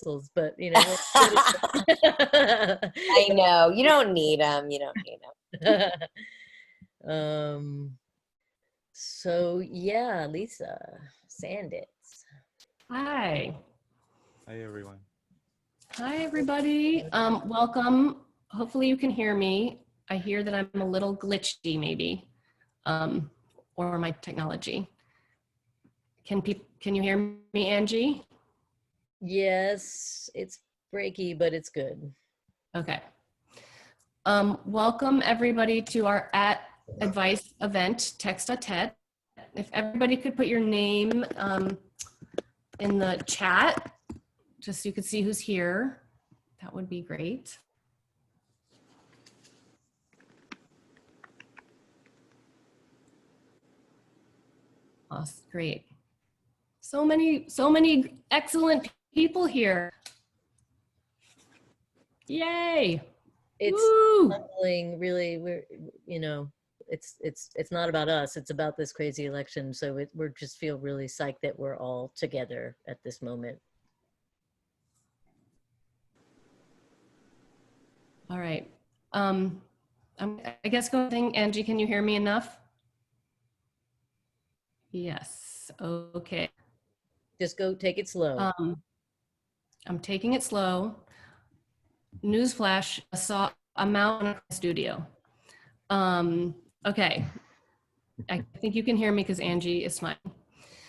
whistles, but you know. I know, you don't need them. You don't need them. So yeah, Lisa, Sanditz. Hi. Hi, everyone. Hi, everybody. Welcome. Hopefully you can hear me. I hear that I'm a little glitchy maybe, or my technology. Can you hear me, Angie? Yes, it's breaky, but it's good. Okay. Welcome everybody to our @advice event, Text a Tete. If everybody could put your name in the chat, just so you could see who's here, that would be great. Awesome, great. So many excellent people here. Yay. It's Woo! humbling, really. We're, you know, it's not about us, it's about this crazy election. So we're just feel really psyched that we're all together at this moment. All right. I guess go thing, Angie, can you hear me enough? Yes, okay. Just go, take it slow. I'm taking it slow. Newsflash, I saw a mouse in a studio. Okay, I think you can hear me because Angie is smiling.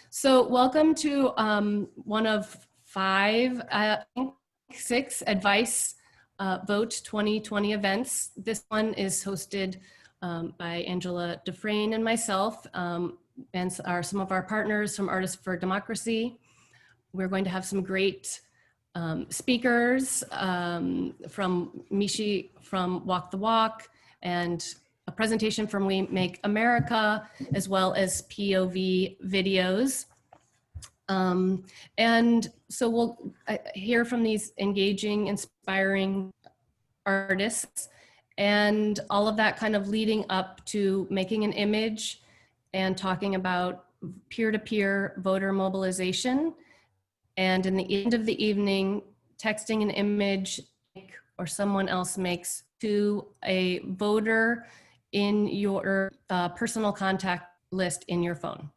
So welcome to one of 5, I think 6 Advice Vote 2020 events. This one is hosted by Angela Dufresne and myself, and some of our partners from Artists for Democracy. We're going to have some great speakers from Mishi from Walk the Walk, and a presentation from We Make America, as well as POV videos. And so we'll hear from these engaging, inspiring artists, and all of that kind of leading up to making an image and talking about peer-to-peer voter mobilization. And in the end of the evening, texting an image or someone else makes to a voter in your personal contact list in your phone.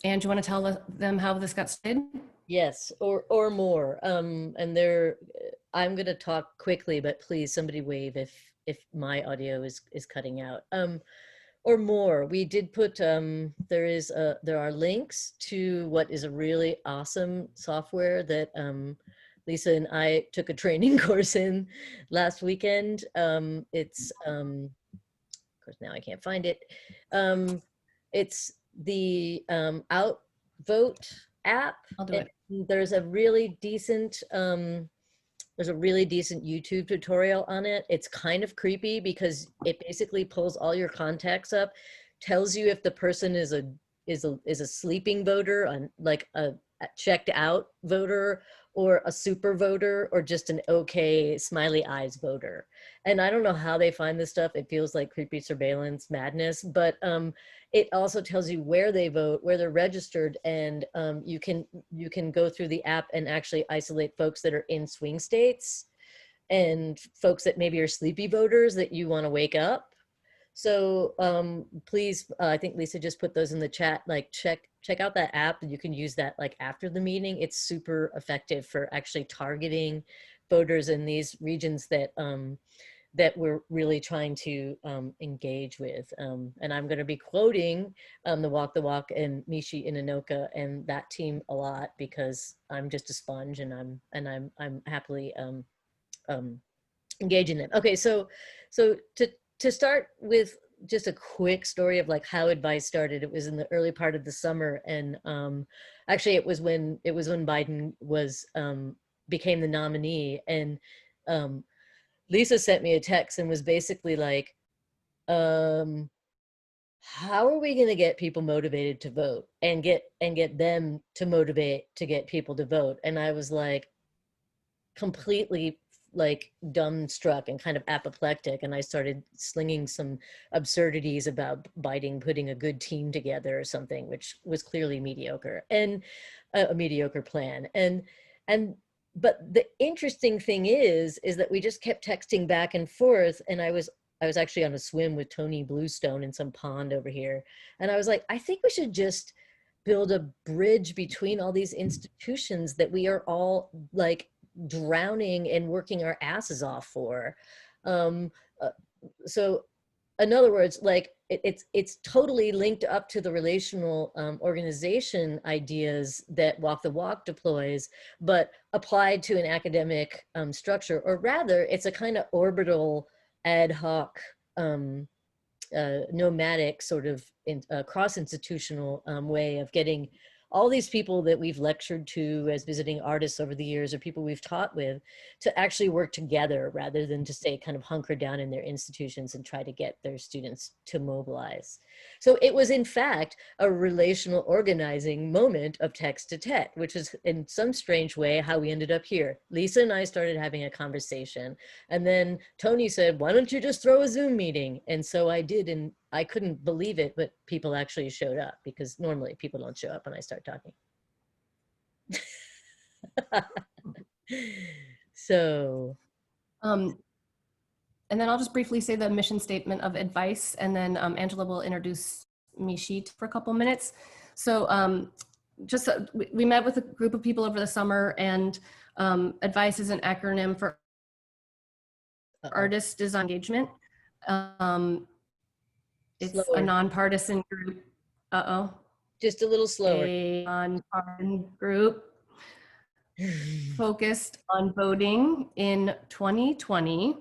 And do you want to tell them how this got started? Yes, or more. And I'm going to talk quickly, but please somebody wave if my audio is cutting out. Or more. We did put there are links to what is a really awesome software that Lisa and I took a training course in last weekend. It's of course now I can't find it. It's the Outvote app. I'll do it. There's a really decent YouTube tutorial on it. It's kind of creepy because it basically pulls all your contacts up, tells you if the person is a sleeping voter, on like a checked out voter, or a super voter, or just an okay smiley eyes voter. And I don't know how they find this stuff. It feels like creepy surveillance madness, but it also tells you where they vote, where they're registered, and you can go through the app and actually isolate folks that are in swing states and folks that maybe are sleepy voters that you want to wake up. So please, I think Lisa just put those in the chat, like check out that app, and you can use that like after the meeting. It's super effective for actually targeting voters in these regions that that we're really trying to engage with. And I'm going to be quoting the Walk the Walk and Mishi Inanoka and that team a lot, because I'm just a sponge, and I'm happily engaging them. Okay, so to start with just a quick story of like how Advice started. It was in the early part of the summer, and actually it was when Biden was became the nominee, and Lisa sent me a text and was basically like, how are we going to get people motivated to vote and get them to motivate to get people to vote? And I was like completely like dumbstruck and kind of apoplectic, and I started slinging some absurdities about Biden putting a good team together or something, which was clearly mediocre, and a mediocre plan. And but the interesting thing is that we just kept texting back and forth, and I was actually on a swim with Tony Bluestone in some pond over here, and I was like, I think we should just build a bridge between all these institutions that we are all like drowning and working our asses off for. Um, uh, so in other words, like it's totally linked up to the relational organization ideas that Walk the Walk deploys, but applied to an academic structure, or rather it's a kind of orbital ad hoc nomadic sort of cross-institutional way of getting all these people that we've lectured to as visiting artists over the years, or people we've taught with, to actually work together rather than to stay kind of hunker down in their institutions and try to get their students to mobilize. So it was in fact a relational organizing moment of text to Tete, which is in some strange way how we ended up here. Lisa and I started having a conversation, and then Tony said, why don't you just throw a Zoom meeting? And so I did, and I couldn't believe it, but people actually showed up, because normally people don't show up when I start talking. So. And then I'll just briefly say the mission statement of advice, and then Angela will introduce Mishit for a couple minutes. So we met with a group of people over the summer, and advice is an acronym for artist design engagement. It's Slower. a nonpartisan group. Just a little slower. A nonpartisan group focused on voting in 2020,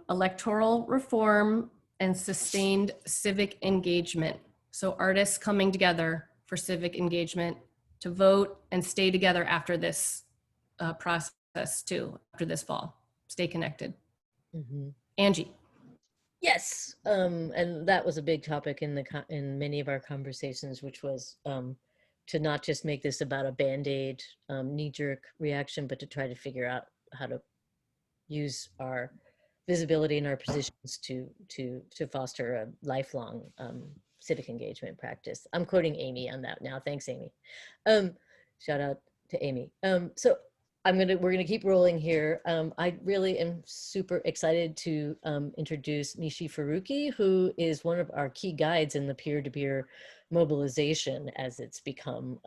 electoral reform, and sustained civic engagement. So artists coming together for civic engagement to vote and stay together after this process too, after this fall. Stay connected. Mm-hmm. Angie. Yes, and that was a big topic in many of our conversations, which was to not just make this about a Band-Aid knee-jerk reaction, but to try to figure out how to use our visibility and our positions to foster a lifelong civic engagement practice. I'm quoting Amy on that now. Thanks, Amy. Shout out to Amy. So we're gonna keep rolling here. I really am super excited to introduce Nishi Faruqi, who is one of our key guides in the peer-to-peer mobilization as it's become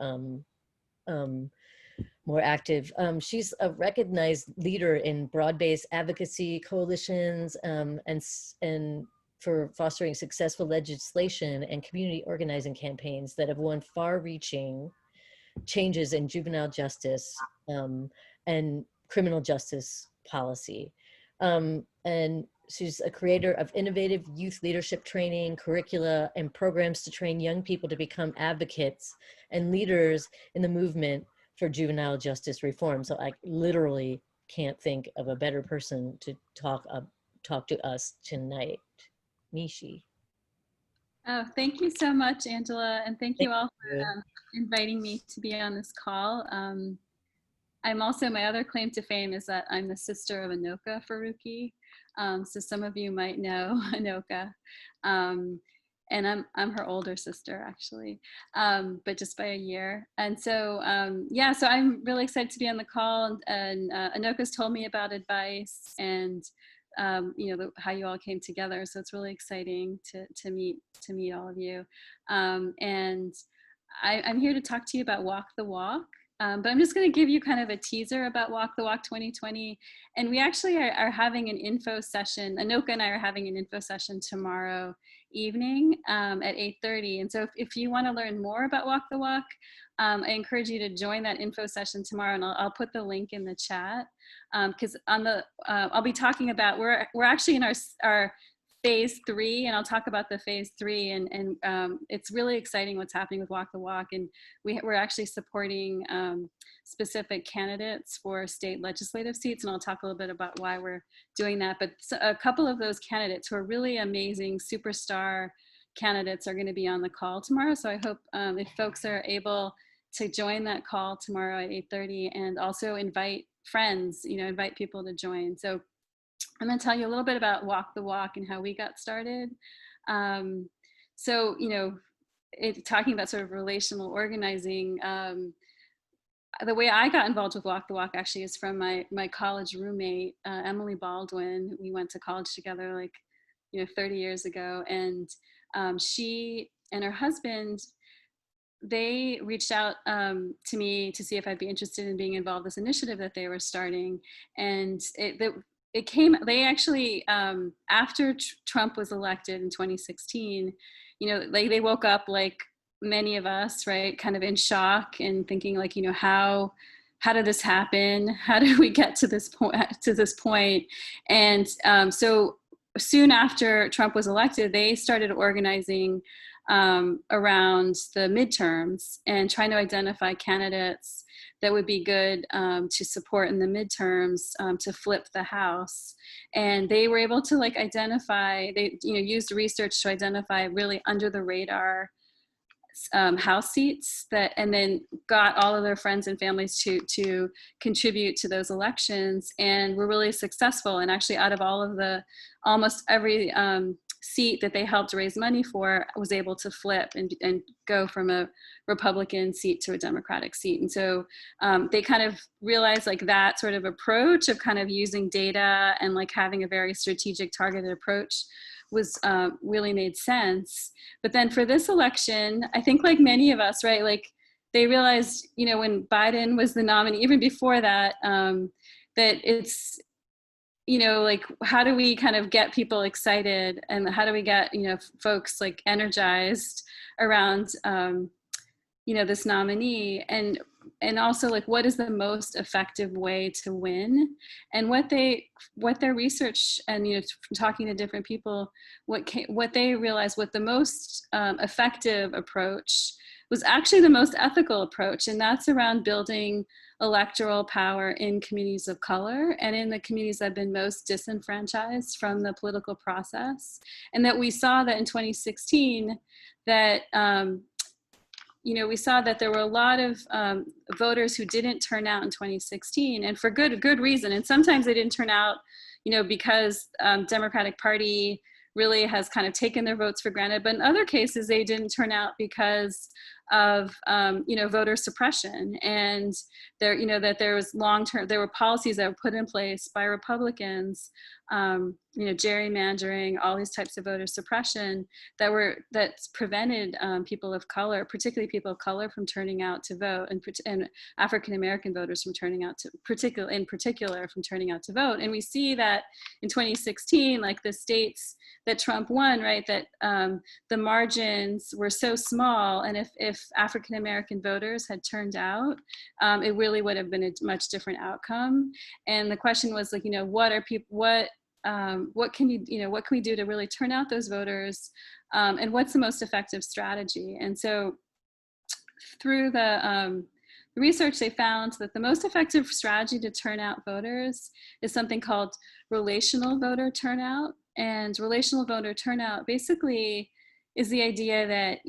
more active. She's a recognized leader in broad-based advocacy coalitions and for fostering successful legislation and community organizing campaigns that have won far-reaching changes in juvenile justice and criminal justice policy. And she's a creator of innovative youth leadership training, curricula, and programs to train young people to become advocates and leaders in the movement for juvenile justice reform. So I literally can't think of a better person to talk to us tonight. Nishi. Oh, thank you so much, Angela, and thank you all for inviting me to be on this call. I'm also, my other claim to fame is that I'm the sister of Anoka Faruqi. So some of you might know Anoka. And I'm her older sister, actually, but just by a year. And so, yeah, so I'm really excited to be on the call. And Anoka's told me about advice and you know, how you all came together. So it's really exciting to meet all of you. And I'm here to talk to you about Walk the Walk. But I'm just going to give you kind of a teaser about Walk the Walk 2020. And we actually are having an info session. Anoka and I are having an info session tomorrow evening at 8:30. And so if you want to learn more about Walk the Walk, I encourage you to join that info session tomorrow. And I'll put the link in the chat because on the I'll be talking about we're actually in our phase 3, and I'll talk about the phase 3, and it's really exciting what's happening with Walk the Walk, and we're actually supporting specific candidates for state legislative seats, and I'll talk a little bit about why we're doing that. But a couple of those candidates who are really amazing superstar candidates are going to be on the call tomorrow. So I hope if folks are able, to join that call tomorrow at 8:30, and also invite friends, invite people to join. So I'm going to tell you a little bit about Walk the Walk and how we got started. So, talking about sort of relational organizing, the way I got involved with Walk the Walk actually is from my college roommate, Emily Baldwin. We went to college together 30 years ago. And she and her husband, they reached out to me to see if I'd be interested in being involved in this initiative that they were starting. And they actually, after Trump was elected in 2016, they woke up like many of us, right, kind of in shock and thinking how did this happen? How did we get to this point? And so soon after Trump was elected, they started organizing around the midterms and trying to identify candidates that would be good to support in the midterms to flip the House. And they were able to identify, they used research to identify really under the radar House seats and then got all of their friends and families to contribute to those elections, and were really successful. And actually, out of all of almost every seat that they helped raise money for, was able to flip and go from a Republican seat to a Democratic seat. And so they kind of realized that sort of approach of kind of using data and having a very strategic, targeted approach was really made sense. But then for this election, I think many of us, right, they realized, when Biden was the nominee, even before that, that it's, how do we kind of get people excited, and how do we get, folks energized around, this nominee, and also what is the most effective way to win. And what their research and from talking to different people, what they realized, what the most effective approach was actually the most ethical approach, and that's around building electoral power in communities of color and in the communities that have been most disenfranchised from the political process. And that we saw that in 2016 that we saw that there were a lot of voters who didn't turn out in 2016, and for good reason. And sometimes they didn't turn out, because Democratic Party really has kind of taken their votes for granted. But in other cases, they didn't turn out because of voter suppression, and that there was there were policies that were put in place by Republicans, gerrymandering, all these types of voter suppression that prevented people of color, particularly people of color, from turning out to vote, and African American voters from turning out to from turning out to vote. And we see that in 2016, the states that Trump won, right, that the margins were so small, and if African American voters had turned out, it really would have been a much different outcome. And the question was what can we do to really turn out those voters, and what's the most effective strategy? And so through the research, they found that the most effective strategy to turn out voters is something called relational voter turnout. And relational voter turnout basically is the idea that,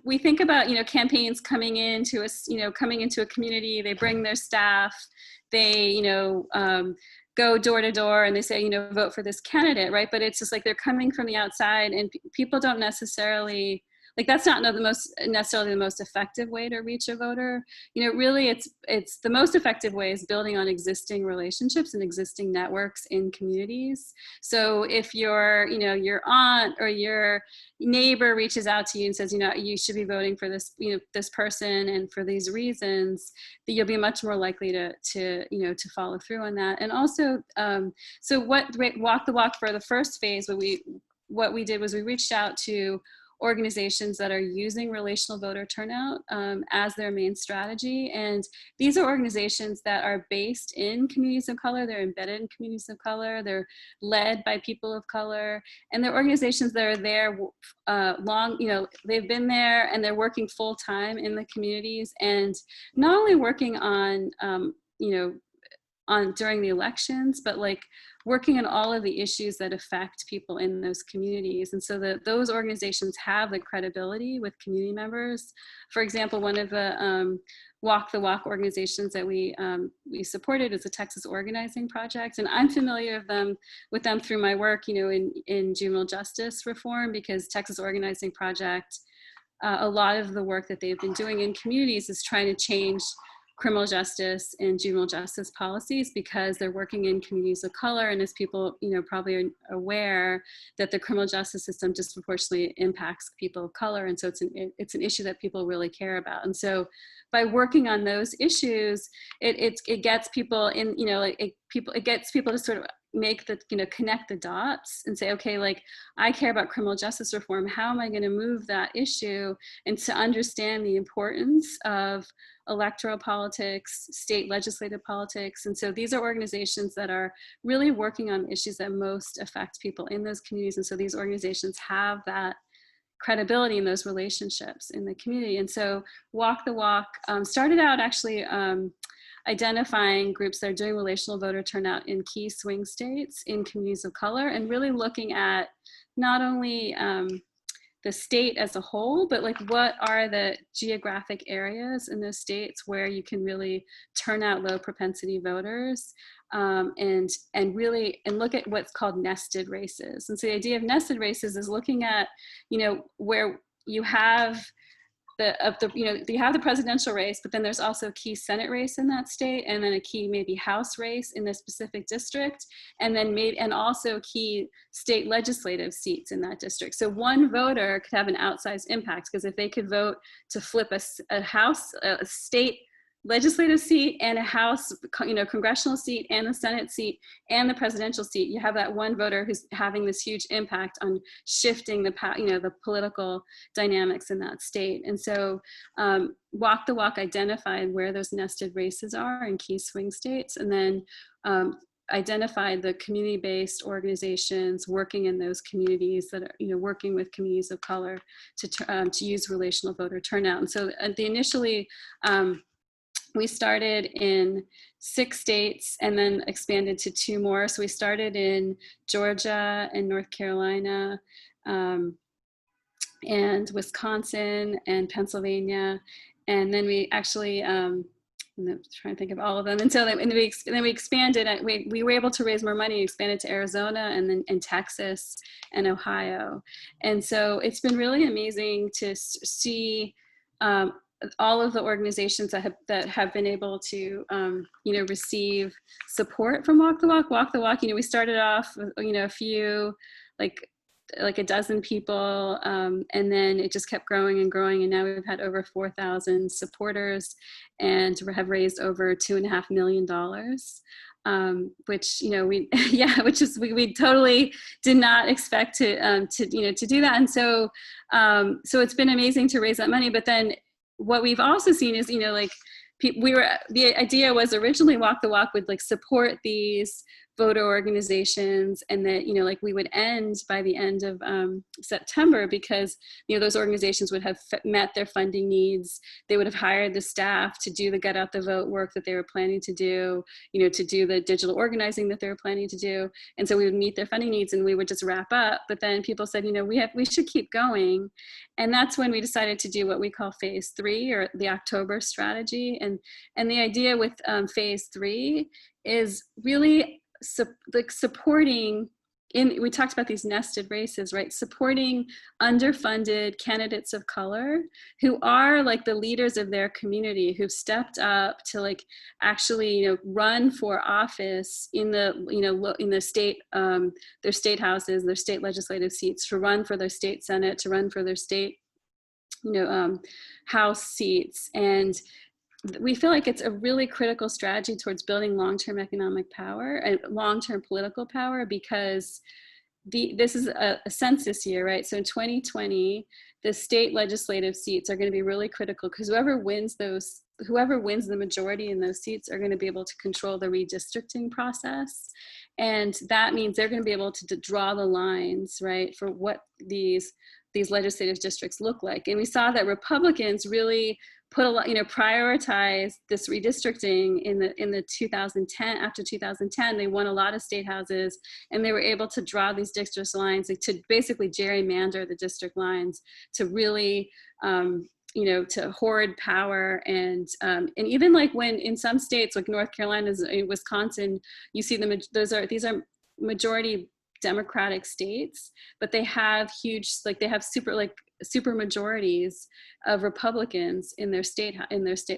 we think about, campaigns coming into a community, they bring their staff, they, go door to door, and they say, vote for this candidate, right? But it's just they're coming from the outside, and people don't necessarily, that's not necessarily the most effective way to reach a voter. Really it's the most effective way is building on existing relationships and existing networks in communities. So if your aunt or your neighbor reaches out to you and says, you should be voting for this, this person, and for these reasons, that you'll be much more likely to follow through on that. And also, so what Walk the Walk for the first phase, what we did was we reached out to organizations that are using relational voter turnout as their main strategy. And these are organizations that are based in communities of color, they're embedded in communities of color, they're led by people of color, and they're organizations that are there they've been there, and they're working full time in the communities, and not only working on during the elections, but like working on all of the issues that affect people in those communities. And so those organizations have the credibility with community members. For example, one of the Walk the Walk organizations that we supported is the Texas Organizing Project. And I'm familiar with them through my work, in juvenile justice reform, because Texas Organizing Project, a lot of the work that they've been doing in communities is trying to change criminal justice and juvenile justice policies, because they're working in communities of color. And as people, probably are aware, that the criminal justice system disproportionately impacts people of color. And so it's an issue that people really care about. And so by working on those issues, it gets people in, it gets people to sort of make the, connect the dots and say, okay, like, I care about criminal justice reform. How am I going to move that issue? And to understand the importance of electoral politics, state legislative politics. And so these are organizations that are really working on issues that most affect people in those communities. And so these organizations have that credibility in those relationships in the community. And so Walk the Walk started out actually identifying groups that are doing relational voter turnout in key swing states in communities of color, and really looking at not only the state as a whole, but like, what are the geographic areas in those states where you can really turn out low propensity voters, and look at what's called nested races. And so the idea of nested races is looking at, where you have you have the presidential race, but then there's also a key Senate race in that state, and then a key maybe House race in the specific district, and then and also key state legislative seats in that district. So one voter could have an outsized impact, because if they could vote to flip a House, a state legislative seat, and a House, congressional seat, and the Senate seat, and the presidential seat, you have that one voter who's having this huge impact on shifting the political dynamics in that state. And so Walk the Walk identified where those nested races are in key swing states, and then identified the community-based organizations working in those communities that are, working with communities of color to use relational voter turnout. And so initially, we started in 6 states and then expanded to 2 more. So we started in Georgia and North Carolina, and Wisconsin and Pennsylvania. And then we actually, I'm trying to think of all of them. And so then we expanded, we were able to raise more money, expanded to Arizona, and then in Texas and Ohio. And so it's been really amazing to see all of the organizations that have been able to, receive support from Walk the Walk. Walk the Walk, we started off with, a few, like a dozen people, and then it just kept growing and growing. And now we've had over 4,000 supporters and have raised over $2.5 million. Which, we totally did not expect to do that. And so it's been amazing to raise that money. But then what we've also seen is, the idea was originally Walk the Walk would support these voter organizations, and that, we would end by the end of September, because, those organizations would have met their funding needs. They would have hired the staff to do the get out the vote work that they were planning to do, to do the digital organizing that they were planning to do. And so we would meet their funding needs and we would just wrap up. But then people said, we should keep going. And that's when we decided to do what we call phase 3, or the October strategy. And the idea with phase 3 is really supporting, we talked about these nested races, right? Supporting underfunded candidates of color who are the leaders of their community, who've stepped up to actually, run for office in the state, their state houses, their state legislative seats, to run for their state Senate, to run for their state, House seats. And we feel like it's a really critical strategy towards building long-term economic power and long-term political power, because this is a census year, right? So in 2020, the state legislative seats are going to be really critical, because whoever wins the majority in those seats are going to be able to control the redistricting process. And that means they're going to be able to draw the lines, right, for what these legislative districts look like. And we saw that Republicans really put a lot, prioritize this redistricting in the 2010, after 2010, they won a lot of state houses, and they were able to draw these district lines, like, to basically gerrymander the district lines to really, to hoard power. And even like when in some states like North Carolina, Wisconsin, you see these are majority Democratic states, but they have huge, like they have super majorities of Republicans in their state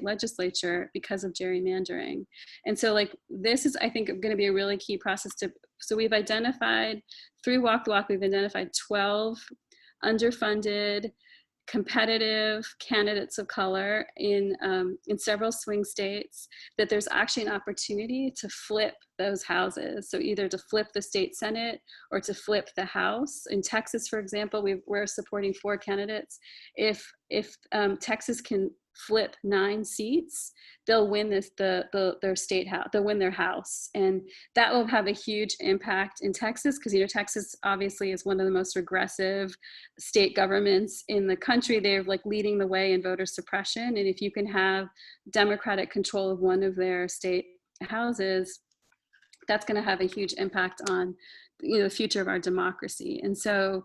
legislature because of gerrymandering. And so like this is, I think, going to be a really key process so we've identified through Walk the Walk, we've identified 12 underfunded competitive candidates of color in several swing states, that there's actually an opportunity to flip those houses. So either to flip the state Senate or to flip the House. In Texas, for example, we're supporting 4 candidates. If Texas can flip 9 seats, they'll win their state house, they'll win their house. And that will have a huge impact in Texas, because Texas obviously is one of the most regressive state governments in the country. They're like leading the way in voter suppression. And if you can have Democratic control of one of their state houses, that's going to have a huge impact on the future of our democracy. And so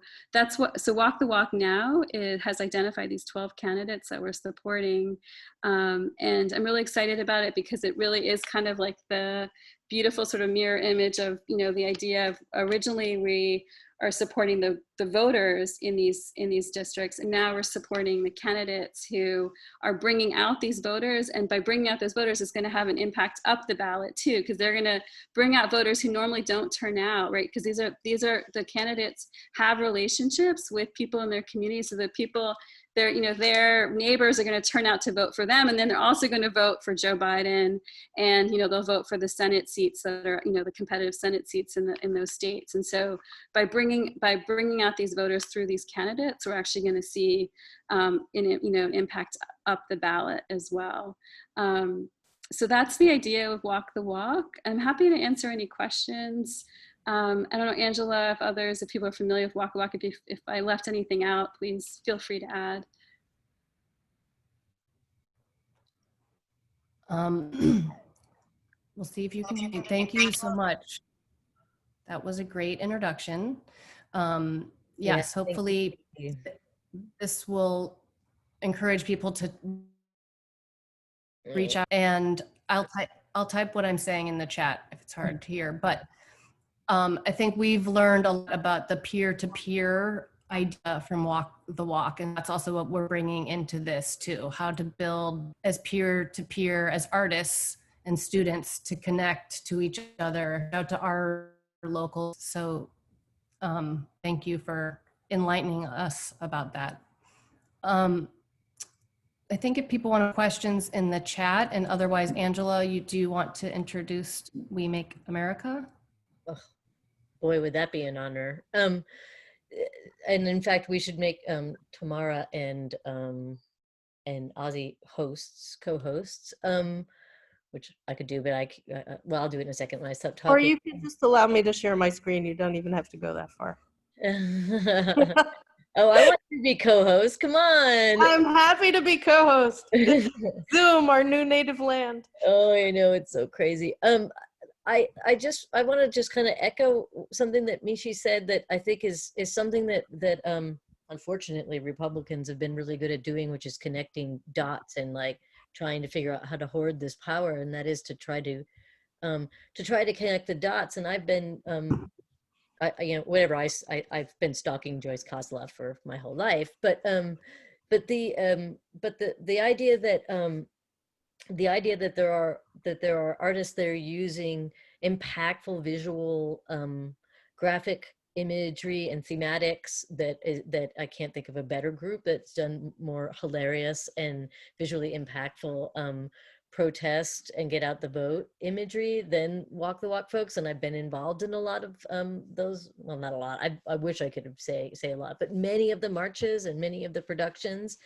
so Walk the Walk now has identified these 12 candidates that we're supporting. And I'm really excited about it, because it really is kind of like the beautiful sort of mirror image of, the idea of originally we are supporting the voters in these districts, and now we're supporting the candidates who are bringing out these voters. And by bringing out those voters, it's going to have an impact up the ballot too, because they're going to bring out voters who normally don't turn out, right? Because these are the candidates have relationships with people in their community, so that people, their neighbors are going to turn out to vote for them, and then they're also going to vote for Joe Biden, and they'll vote for the Senate seats that are the competitive Senate seats in those states. And so by bringing out these voters through these candidates, we're actually going to see impact up the ballot as well. So that's the idea of Walk the Walk. I'm happy to answer any questions. I don't know, Angela, if people are familiar with Walk the Walk, if I left anything out, please feel free to add. We'll see if you can hear me. Thank you so much. That was a great introduction. Yes, hopefully this will encourage people to reach out, and I'll type what I'm saying in the chat if it's hard to hear. But I think we've learned a lot about the peer-to-peer idea from Walk the Walk, and that's also what we're bringing into this too, how to build as peer-to-peer as artists and students to connect to each other, out to our locals. So thank you for enlightening us about that. I think if people want questions in the chat, and otherwise, Angela, do you want to introduce We Make America? Oh, boy, would that be an honor. And in fact, we should make Tamara and Ozzy co-hosts, which I could do, but well, I'll do it in a second when I stop talking. Or you can just allow me to share my screen. You don't even have to go that far. Oh, I want you to be co-host. Come on. I'm happy to be co-host. Zoom, our new native land. Oh, I know, it's so crazy. I want to just kind of echo something that Mishi said that I think is something that unfortunately Republicans have been really good at doing, which is connecting dots and like trying to figure out how to hoard this power, and that is to try to connect the dots. And I've been I've been stalking Joyce Kozlov for my whole life, but the idea that there are artists that are using impactful visual graphic imagery and thematics that I can't think of a better group that's done more hilarious and visually impactful protest and get out the vote imagery than Walk the Walk folks. And I've been involved in a lot of those, well, not a lot, I wish I could say a lot, but many of the marches and many of the productions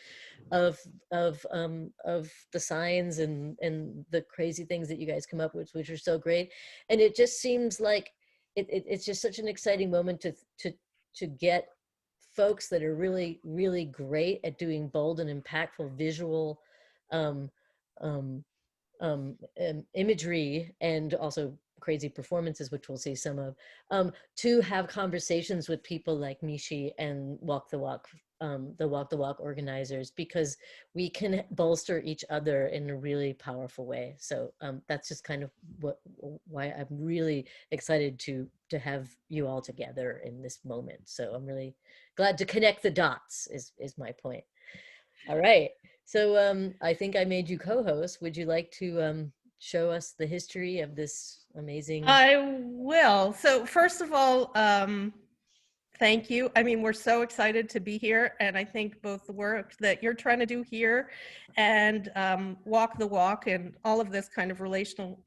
of the signs and the crazy things that you guys come up with, which are so great. And it just seems like it's just such an exciting moment to get folks that are really, really great at doing bold and impactful visual um, um, imagery and also crazy performances, which we'll see some of, to have conversations with people like Mishi and the Walk the Walk organizers, because we can bolster each other in a really powerful way. So that's just kind of why I'm really excited to have you all together in this moment. So I'm really glad to connect the dots is my point. All right. So I think I made you co-host. Would you like to show us the history of this amazing? I will. So first of all, thank you. I mean, we're so excited to be here, and I think both the work that you're trying to do here and Walk the Walk and all of this kind of relational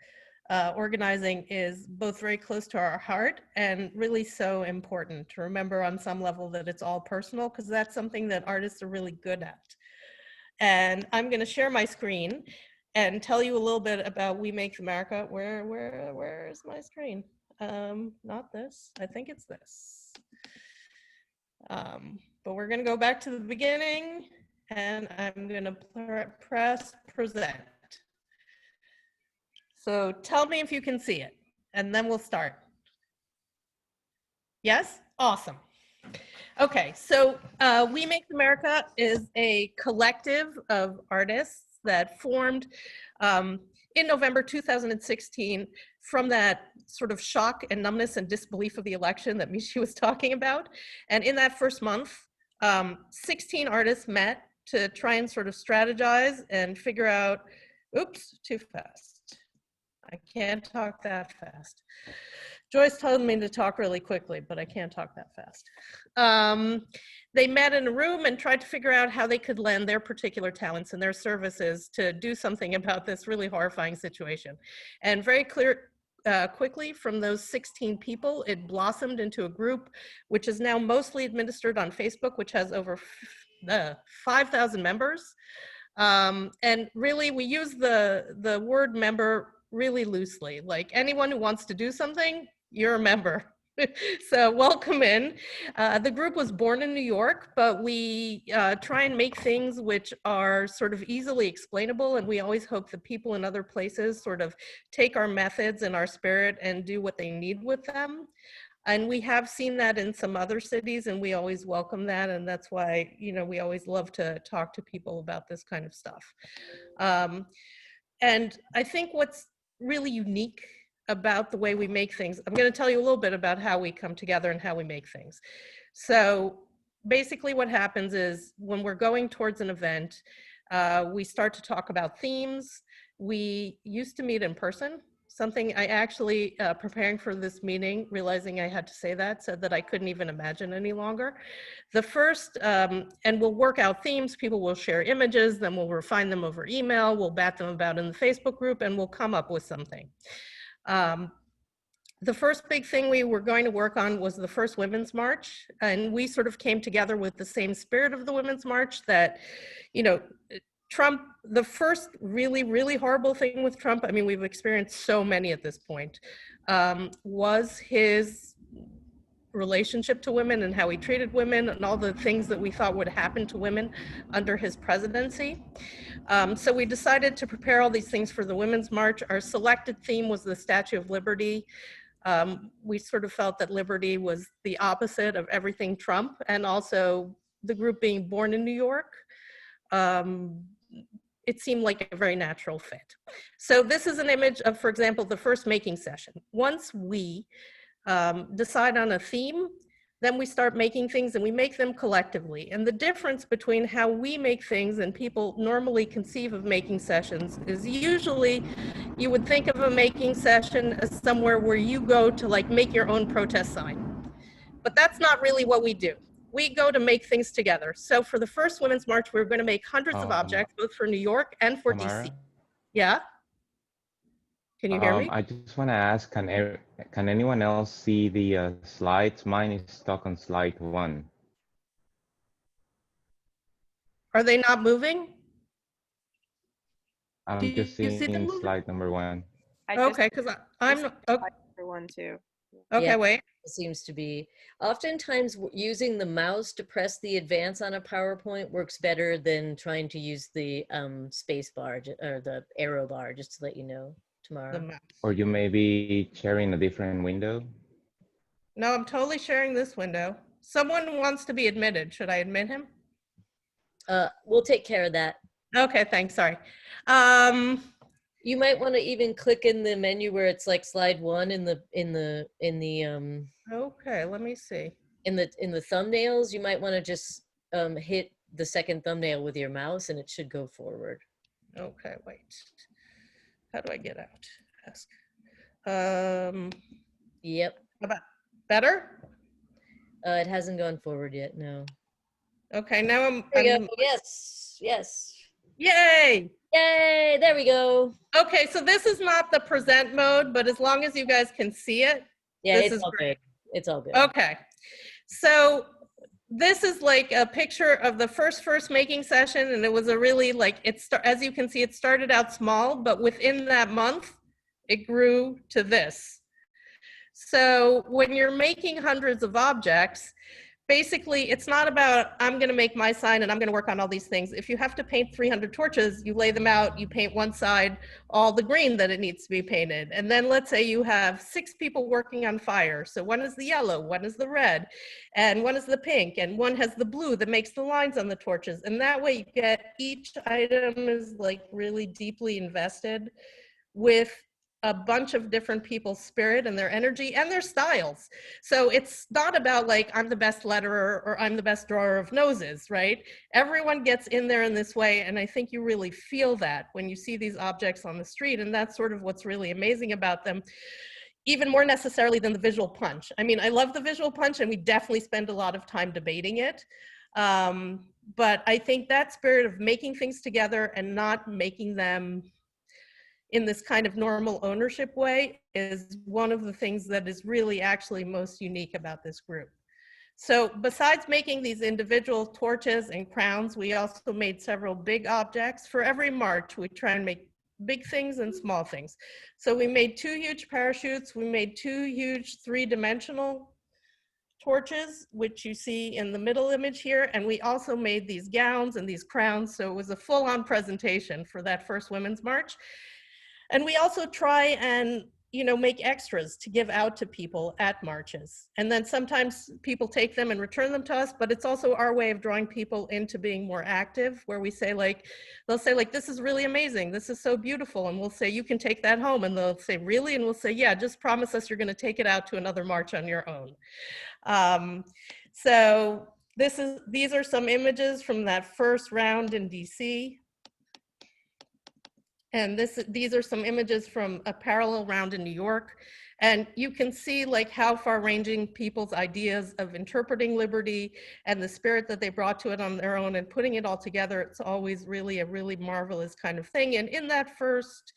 organizing is both very close to our heart and really so important to remember on some level that it's all personal, because that's something that artists are really good at. And I'm going to share my screen and tell you a little bit about We Make America. Where is my screen? Not this. I think it's this. But we're going to go back to the beginning, and I'm going to press present. So tell me if you can see it, and then we'll start. Yes? Awesome. Okay, so We Make America is a collective of artists that formed in November 2016 from that sort of shock and numbness and disbelief of the election that Mishi was talking about. And in that first month, 16 artists met to try and sort of strategize and figure out, oops, too fast. I can't talk that fast. Joyce told me to talk really quickly, but I can't talk that fast. They met in a room and tried to figure out how they could lend their particular talents and their services to do something about this really horrifying situation. And very quickly from those 16 people, it blossomed into a group which is now mostly administered on Facebook, which has over 5,000 members. And really, we use the word member really loosely. Like anyone who wants to do something, you're a member. So welcome in. The group was born in New York, but we try and make things which are sort of easily explainable, and we always hope that people in other places sort of take our methods and our spirit and do what they need with them. And we have seen that in some other cities, and we always welcome that, and that's why, you know, we always love to talk to people about this kind of stuff. And I think what's really unique about the way we make things, I'm going to tell you a little bit about how we come together and how we make things. So basically what happens is when we're going towards an event, we start to talk about themes. We used to meet in person. Something I actually, preparing for this meeting, realizing I had to say that, said that I couldn't even imagine any longer. The first, and we'll work out themes, people will share images, then we'll refine them over email, we'll bat them about in the Facebook group, and we'll come up with something. The first big thing we were going to work on was the first Women's March, and we sort of came together with the same spirit of the Women's March that, you know, Trump, the first really, really horrible thing with Trump, I mean, we've experienced so many at this point, was his relationship to women and how he treated women and all the things that we thought would happen to women under his presidency. So we decided to prepare all these things for the Women's March. Our selected theme was the Statue of Liberty. We sort of felt that liberty was the opposite of everything Trump, and also the group being born in New York. It seemed like a very natural fit. So this is an image of, for example, the first making session. Once we decide on a theme, then we start making things and we make them collectively. And the difference between how we make things and people normally conceive of making sessions is usually you would think of a making session as somewhere where you go to like make your own protest sign. But that's not really what we do. We go to make things together. So for the first Women's March, we're going to make hundreds of objects, both for New York and for DC. Yeah? Can you hear me? I just want to ask, can anyone else see the slides? Mine is stuck on slide 1. Are they not moving? I'm just seeing slide number 1. Okay, because I'm okay. For one too. Okay, Yeah. wait. seems to be. Oftentimes using the mouse to press the advance on a PowerPoint works better than trying to use the space bar or the arrow bar, just to let you know The tomorrow. mouse. Or you may be sharing a different window. No, I'm totally sharing this window. Someone wants to be admitted. Should I admit him? We'll take care of that. Okay, thanks. Sorry. You might want to even click in the menu where it's like slide 1 in the Okay, let me see. in the thumbnails. You might want to just hit the second thumbnail with your mouse and it should go forward. Okay, wait. How do I get out? Ask. Yep. How about better? It hasn't gone forward yet. No. Okay, now There we go. Yes. Yes. Yay! Yay. There we go. Okay, so this is not the present mode, but as long as you guys can see it, Yeah, this it's is all great. good. It's all good. Okay, so this is like a picture of the first making session, and it was a really like, as you can see, it started out small, but within that month, it grew to this. So when you're making hundreds of objects, basically it's not about, I'm gonna make my sign and I'm gonna work on all these things. If you have to paint 300 torches, you lay them out, you paint one side, all the green that it needs to be painted. And then let's say you have 6 people working on fire. So one is the yellow, one is the red, and one is the pink, and one has the blue that makes the lines on the torches. And that way you get, each item is like really deeply invested with a bunch of different people's spirit and their energy and their styles. So it's not about like, I'm the best letterer or I'm the best drawer of noses, right? Everyone gets in there in this way. And I think you really feel that when you see these objects on the street. And that's sort of what's really amazing about them, even more necessarily than the visual punch. I mean, I love the visual punch and we definitely spend a lot of time debating it. But I think that spirit of making things together and not making them in this kind of normal ownership way is one of the things that is really actually most unique about this group. So besides making these individual torches and crowns, we also made several big objects. For every march, we try and make big things and small things. So we made 2 huge parachutes. We made 2 huge 3-dimensional torches, which you see in the middle image here. And we also made these gowns and these crowns. So it was a full-on presentation for that first Women's March. And we also try and, you know, make extras to give out to people at marches. And then sometimes people take them and return them to us, but it's also our way of drawing people into being more active, where we say like, they'll say like, this is really amazing. This is so beautiful. And we'll say, you can take that home. And they'll say, really? And we'll say, yeah, just promise us you're going to take it out to another march on your own. So these are some images from that first round in DC. And these are some images from a parallel round in New York. And you can see like how far-ranging people's ideas of interpreting liberty and the spirit that they brought to it on their own and putting it all together. It's always really a really marvelous kind of thing. And in that first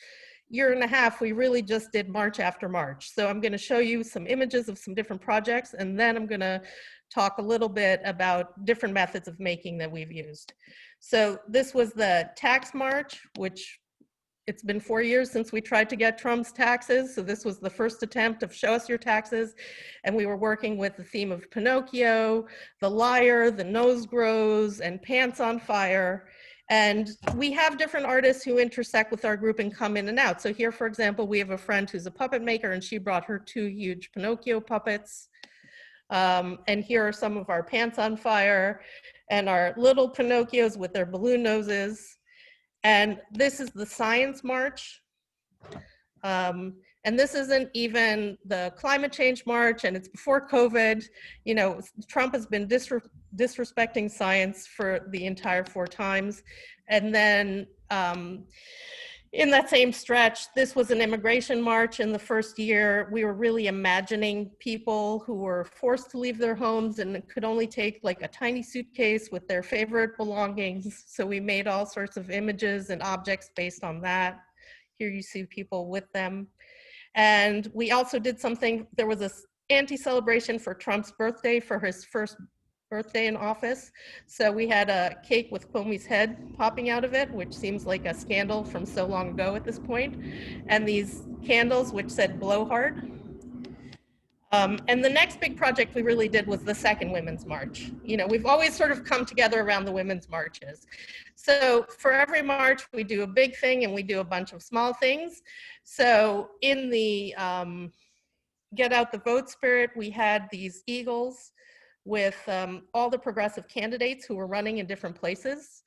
year and a half, we really just did march after march. So I'm going to show you some images of some different projects, and then I'm going to talk a little bit about different methods of making that we've used. So this was the tax march, which it's been 4 years since we tried to get Trump's taxes. So this was the first attempt of show us your taxes. And we were working with the theme of Pinocchio, the liar, the nose grows, and pants on fire. And we have different artists who intersect with our group and come in and out. So here, for example, we have a friend who's a puppet maker, and she brought her 2 huge Pinocchio puppets. And here are some of our pants on fire and our little Pinocchios with their balloon noses. And this is the Science March. And this isn't even the climate change march, and it's before COVID. You know, Trump has been disrespecting science for the entire 4 times. And then in that same stretch, this was an immigration march in the first year. We were really imagining people who were forced to leave their homes and could only take like a tiny suitcase with their favorite belongings. So we made all sorts of images and objects based on that. Here you see people with them. And we also did something, there was this anti-celebration for Trump's birthday, for his first birthday in office. So we had a cake with Comey's head popping out of it, which seems like a scandal from so long ago at this point. And these candles, which said blow hard. And the next big project we really did was the second Women's March. You know, we've always sort of come together around the Women's Marches. So for every march, we do a big thing and we do a bunch of small things. So in the Get Out the Vote spirit, we had these eagles with all the progressive candidates who were running in different places.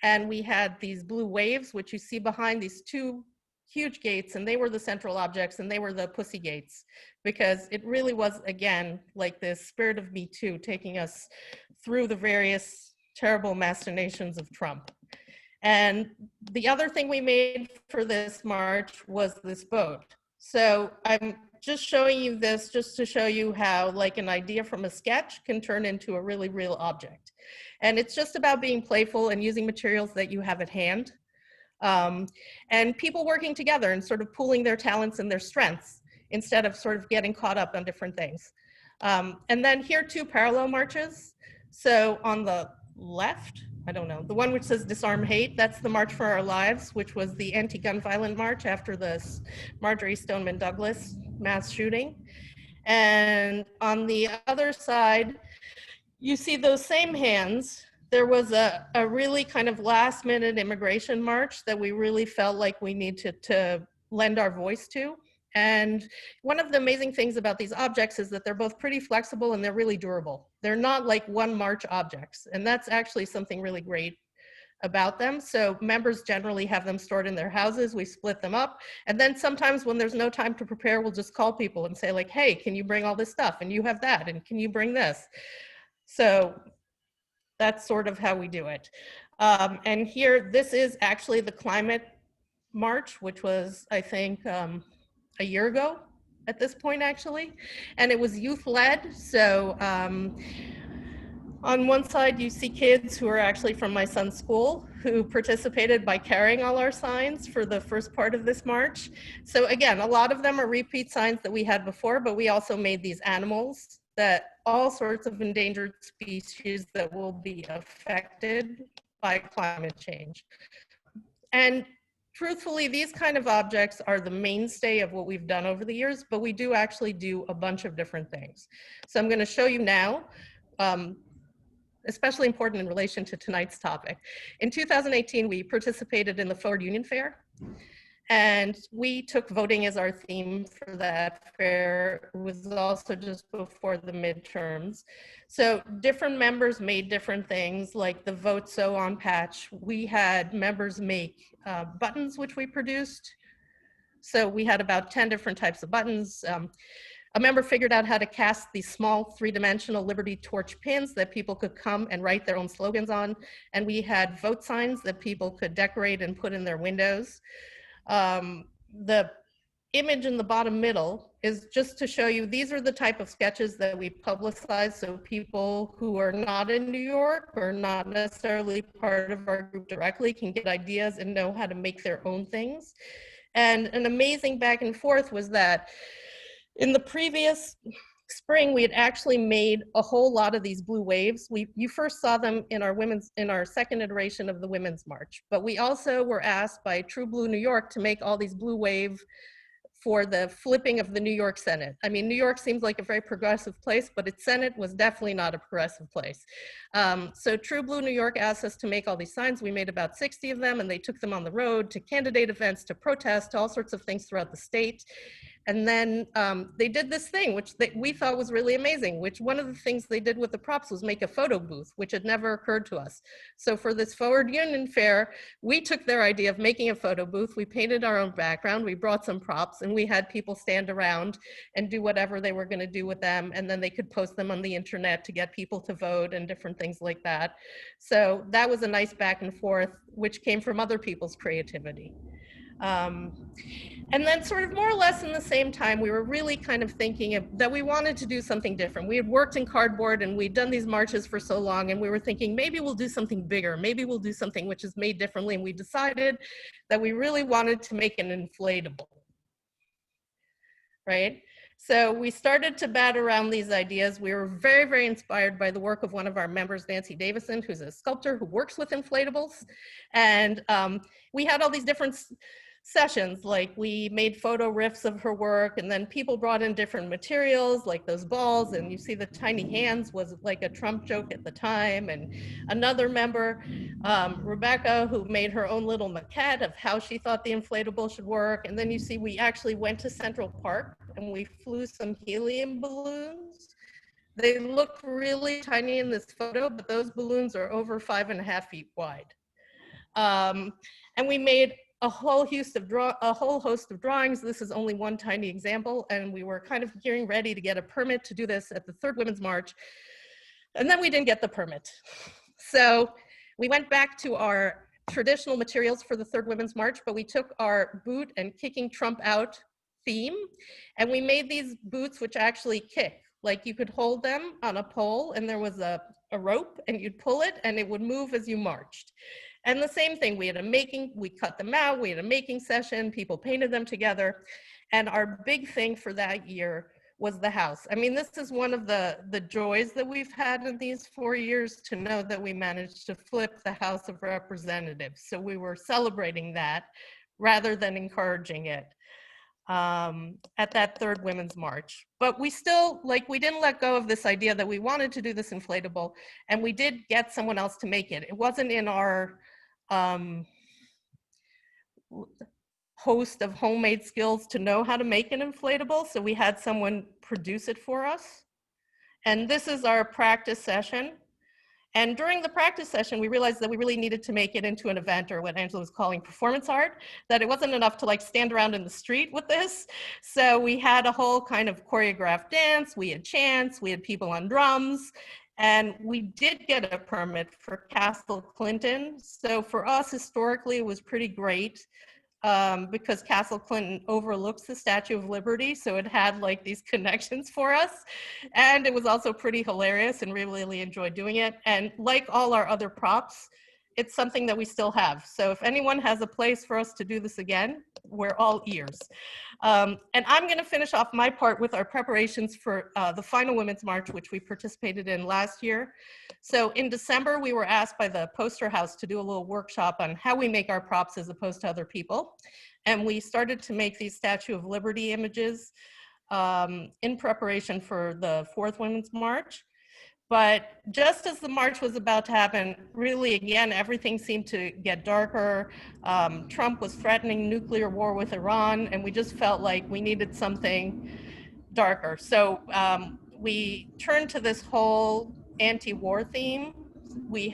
And we had these blue waves, which you see behind these two huge gates, and they were the central objects, and they were the pussy gates, because it really was, again, like this spirit of Me Too, taking us through the various terrible machinations of Trump. And the other thing we made for this march was this boat. So I'm just showing you this just to show you how like an idea from a sketch can turn into a really real object. And it's just about being playful and using materials that you have at hand. And people working together and sort of pooling their talents and their strengths instead of sort of getting caught up on different things. And then here are two parallel marches. So on the left, I don't know, the one which says Disarm Hate, that's the March for Our Lives, which was the anti-gun violent march after the Marjorie Stoneman Douglas mass shooting. And on the other side, you see those same hands. There was a really kind of last minute immigration march that we really felt like we needed to lend our voice to. And one of the amazing things about these objects is that they're both pretty flexible and they're really durable. They're not like one march objects. And that's actually something really great about them. So members generally have them stored in their houses. We split them up. And then sometimes when there's no time to prepare, we'll just call people and say like, hey, can you bring all this stuff? And you have that. And can you bring this? So that's sort of how we do it. And here, this is actually the climate march, which was, I think, a year ago at this point, actually. And it was youth-led. So on one side, you see kids who are actually from my son's school who participated by carrying all our signs for the first part of this march. So again, a lot of them are repeat signs that we had before, but we also made these animals that all sorts of endangered species that will be affected by climate change. And truthfully, these kind of objects are the mainstay of what we've done over the years, but we do actually do a bunch of different things. So I'm going to show you now, especially important in relation to tonight's topic. In 2018, we participated in the Forward Union Fair. And we took voting as our theme for that fair. It was also just before the midterms. So different members made different things, like the Vote So On patch. We had members make buttons, which we produced. So we had about 10 different types of buttons. A member figured out how to cast these small three-dimensional Liberty Torch pins that people could come and write their own slogans on. And we had vote signs that people could decorate and put in their windows. The image in the bottom middle is just to show you, these are the type of sketches that we publicize, so people who are not in New York or not necessarily part of our group directly can get ideas and know how to make their own things. And an amazing back and forth was that in the previous spring, we had actually made a whole lot of these blue waves. You first saw them in our second iteration of the Women's March, but we also were asked by True Blue New York to make all these blue wave for the flipping of the New York Senate. I mean, New York seems like a very progressive place, but its Senate was definitely not a progressive place. So True Blue New York asked us to make all these signs. We made about 60 of them, and they took them on the road to candidate events, to protest, to all sorts of things throughout the state. And then they did this thing, which we thought was really amazing, which one of the things they did with the props was make a photo booth, which had never occurred to us. So for this Forward Union Fair, we took their idea of making a photo booth. We painted our own background. We brought some props, and we had people stand around and do whatever they were going to do with them. And then they could post them on the internet to get people to vote and different things like that. So that was a nice back and forth, which came from other people's creativity. And then sort of more or less in the same time, we were really kind of thinking that we wanted to do something different. We had worked in cardboard and we'd done these marches for so long, and we were thinking maybe we'll do something bigger. Maybe we'll do something which is made differently. And we decided that we really wanted to make an inflatable, right? So we started to bat around these ideas. We were very, very inspired by the work of one of our members, Nancy Davison, who's a sculptor who works with inflatables. And we had all these different sessions. Like we made photo riffs of her work, and then people brought in different materials like those balls, and you see the tiny hands was like a Trump joke at the time. And another member, Rebecca, who made her own little maquette of how she thought the inflatable should work. And then you see we actually went to Central Park and we flew some helium balloons. They look really tiny in this photo, but those balloons are over 5.5 feet wide. And we made a whole host of drawings. This is only one tiny example, and we were kind of getting ready to get a permit to do this at the Third Women's March, and then we didn't get the permit. So we went back to our traditional materials for the Third Women's March, but we took our boot and kicking Trump out theme, and we made these boots which actually kick. Like you could hold them on a pole, and there was a rope, and you'd pull it, and it would move as you marched. And the same thing, we cut them out, we had a making session, people painted them together. And our big thing for that year was the house. I mean, this is one of the joys that we've had in these 4 years, to know that we managed to flip the House of Representatives. So we were celebrating that rather than encouraging it at that Third Women's March. But we still, we didn't let go of this idea that we wanted to do this inflatable, and we did get someone else to make it. It wasn't in our host of homemade skills to know how to make an inflatable, so we had someone produce it for us. And this is our practice session. And during the practice session, we realized that we really needed to make it into an event, or what Angela was calling performance art, that it wasn't enough to stand around in the street with this. So we had a whole kind of choreographed dance, we had chants, we had people on drums, and we did get a permit for Castle Clinton. So for us, historically, it was pretty great. Because Castle Clinton overlooks the Statue of Liberty, so it had these connections for us. And it was also pretty hilarious, and we really enjoyed doing it. And like all our other props, it's something that we still have. So if anyone has a place for us to do this again, we're all ears. And I'm gonna finish off my part with our preparations for the final Women's March, which we participated in last year. So in December, we were asked by the Poster House to do a little workshop on how we make our props as opposed to other people. And we started to make these Statue of Liberty images in preparation for the Fourth Women's March. But just as the march was about to happen, really, again, everything seemed to get darker. Trump was threatening nuclear war with Iran, and we just felt like we needed something darker. So we turned to this whole anti-war theme. We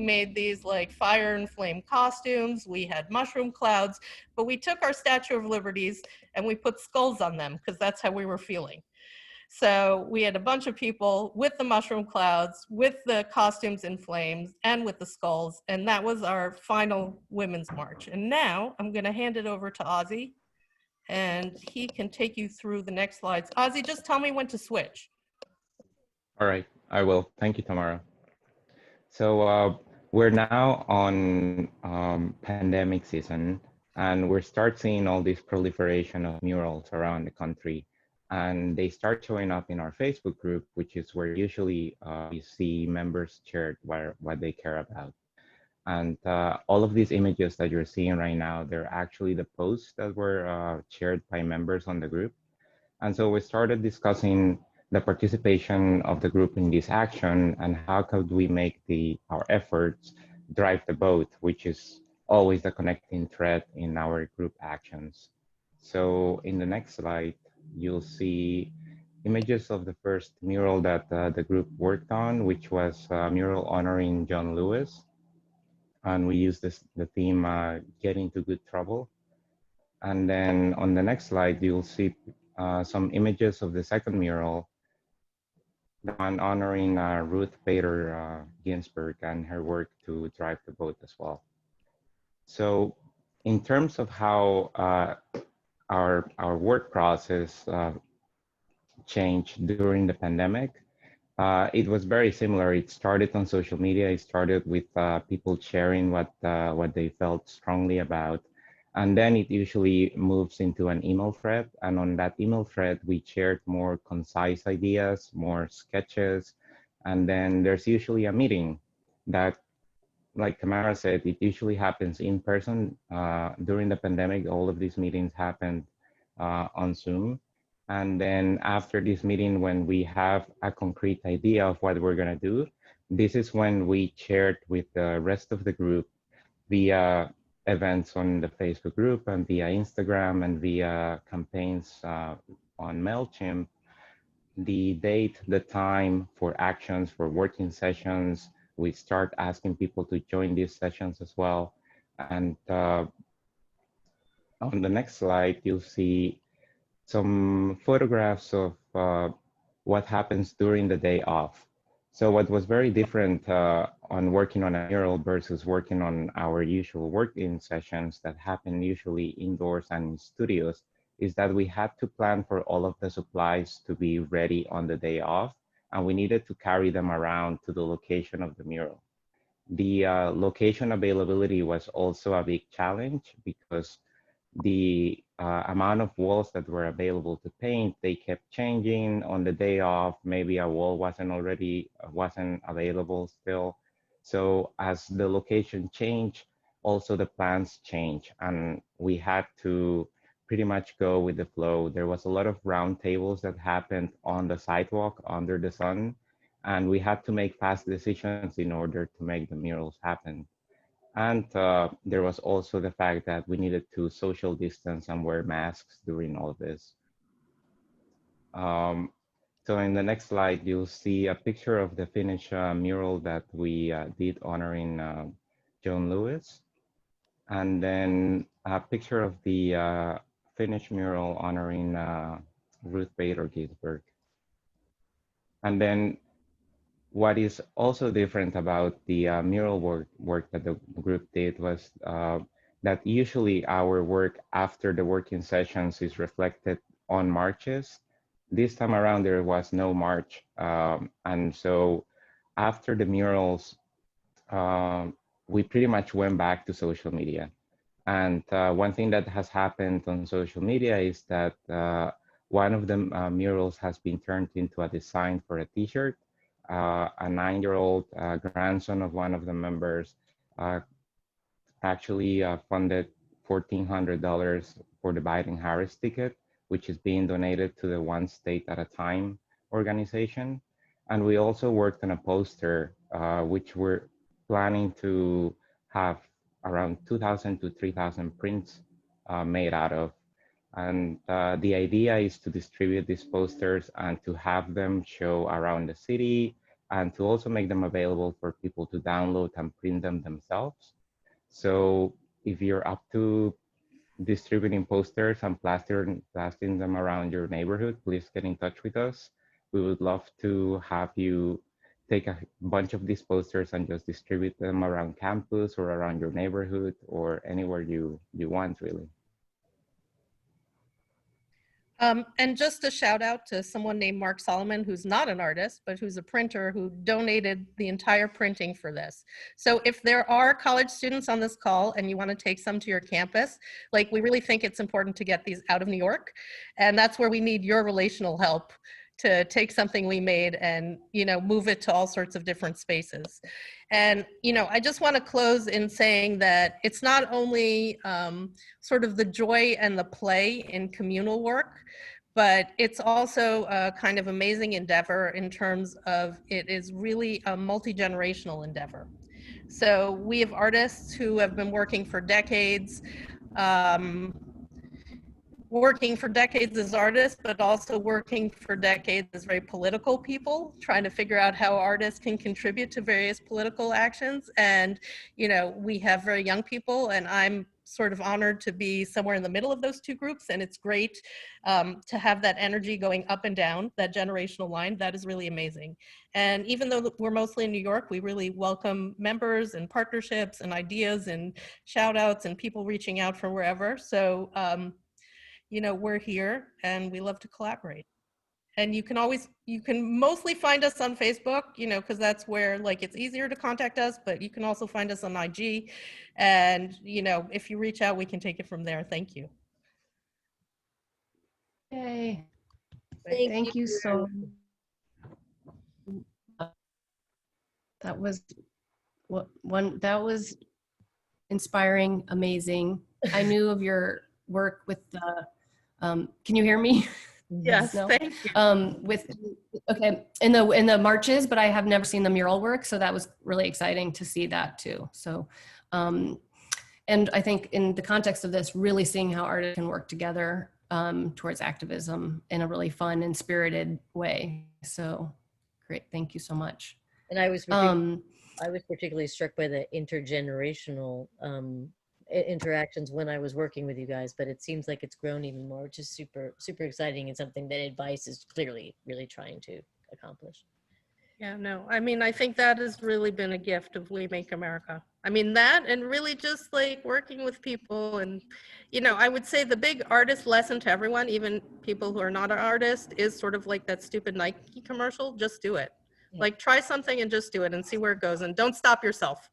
made these fire and flame costumes. We had mushroom clouds, but we took our Statue of Liberties and we put skulls on them because that's how we were feeling. So we had a bunch of people with the mushroom clouds, with the costumes in flames, and with the skulls. And that was our final Women's March. And now I'm going to hand it over to Ozzy, and he can take you through the next slides. Ozzy, just tell me when to switch. All right, I will. Thank you, Tamara. So we're now on pandemic season, and we're start seeing all this proliferation of murals around the country. And they start showing up in our Facebook group, which is where usually you see members shared what they care about. And all of these images that you're seeing right now, they're actually the posts that were shared by members on the group. And so we started discussing the participation of the group in this action and how could we make our efforts drive the boat, which is always the connecting thread in our group actions. So in the next slide, you'll see images of the first mural that the group worked on, which was a mural honoring John Lewis. And we used the theme, Get Into Good Trouble. And then on the next slide, you'll see some images of the second mural, the one honoring Ruth Bader Ginsburg and her work to drive the boat as well. So in terms of how our work process changed during the pandemic, it was very similar. It started on social media. It started with people sharing what they felt strongly about. And then it usually moves into an email thread. And on that email thread, we shared more concise ideas, more sketches. And then there's usually a meeting that like Tamara said, it usually happens in person. During the pandemic, all of these meetings happened on Zoom. And then after this meeting, when we have a concrete idea of what we're going to do, this is when we shared with the rest of the group via events on the Facebook group and via Instagram and via campaigns on MailChimp, the date, the time for actions, for working sessions. We start asking people to join these sessions as well. And on the next slide, you'll see some photographs of what happens during the day off. So what was very different on working on a mural versus working on our usual working sessions that happen usually indoors and in studios is that we had to plan for all of the supplies to be ready on the day off, and we needed to carry them around to the location of the mural. The location availability was also a big challenge because the amount of walls that were available to paint, they kept changing on the day off. Maybe a wall wasn't available still. So as the location changed, also the plans change, and we had to pretty much go with the flow. There was a lot of round tables that happened on the sidewalk under the sun, and we had to make fast decisions in order to make the murals happen. And there was also the fact that we needed to social distance and wear masks during all this. So in the next slide, you'll see a picture of the finished mural that we did honoring Joan Lewis. And then a picture of the finished mural honoring Ruth Bader Ginsburg. And then what is also different about the mural work that the group did was that usually our work after the working sessions is reflected on marches. This time around, there was no march. And so after the murals, we pretty much went back to social media. And one thing that has happened on social media is that one of the murals has been turned into a design for a t-shirt. A 9-year-old grandson of one of the members actually funded $1,400 for the Biden-Harris ticket, which is being donated to the One State at a Time organization. And we also worked on a poster, which we're planning to have around 2,000 to 3,000 prints made out of. And the idea is to distribute these posters and to have them show around the city and to also make them available for people to download and print them themselves. So if you're up to distributing posters and plastering them around your neighborhood, please get in touch with us. We would love to have you take a bunch of these posters and just distribute them around campus or around your neighborhood or anywhere you want, really. And just a shout out to someone named Mark Solomon, who's not an artist, but who's a printer who donated the entire printing for this. So if there are college students on this call and you want to take some to your campus, like we really think it's important to get these out of New York. And that's where we need your relational help to take something we made and, you know, move it to all sorts of different spaces. And, you know, I just want to close in saying that it's not only sort of the joy and the play in communal work, but it's also a kind of amazing endeavor in terms of it is really a multi-generational endeavor. So we have artists who have been working for decades, as artists, but also working for decades as very political people, trying to figure out how artists can contribute to various political actions. And, you know, we have very young people, and I'm sort of honored to be somewhere in the middle of those two groups. And it's great to have that energy going up and down, that generational line. That is really amazing. And even though we're mostly in New York, we really welcome members and partnerships and ideas and shout outs and people reaching out from wherever. So, you know, we're here and we love to collaborate. And you can mostly find us on Facebook, you know, because that's where like it's easier to contact us, but you can also find us on IG. And, you know, if you reach out, we can take it from there. Thank you. Yay. Thank Thank you so. That was one that was inspiring, amazing. I knew of your work with the, can you hear me? Yes, No? thank you. With, okay, in the marches, but I have never seen the mural work. So that was really exciting to see that too. So, and I think in the context of this, really seeing how artists can work together towards activism in a really fun and spirited way. So great, thank you so much. And I was particularly struck by the intergenerational interactions when I was working with you guys, but it seems like it's grown even more, which is super, super exciting and something that Advice is clearly really trying to accomplish. Yeah, no, I mean, I think that has really been a gift of We Make America. I mean, that and really just like working with people. And, you know, I would say the big artist lesson to everyone, even people who are not an artist, is sort of like that stupid Nike commercial, just do it. Yeah. Like try something and just do it and see where it goes and don't stop yourself.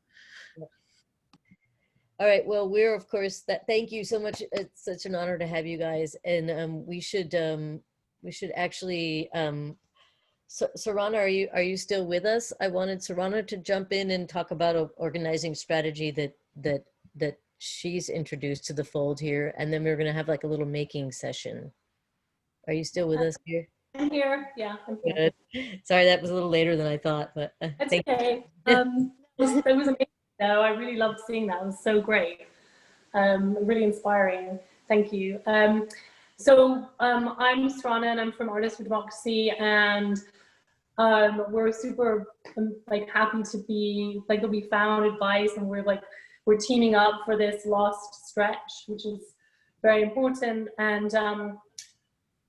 All right, well, we're of course thank you so much. It's such an honor to have you guys. And we should actually, Sarana, are you still with us? I wanted Sarana to jump in and talk about an organizing strategy that she's introduced to the fold here, and then we're going to have like a little making session. Are you still with us here? I'm here. Yeah, I'm here. Good. Sorry, that was a little later than I thought, but That's thank okay. That was amazing. Though I really loved seeing that. It was so great. Really inspiring. Thank you. I'm Sarana, and I'm from Artists for Democracy, and we're super like happy to be like that we found Advice, and we're teaming up for this lost stretch, which is very important. And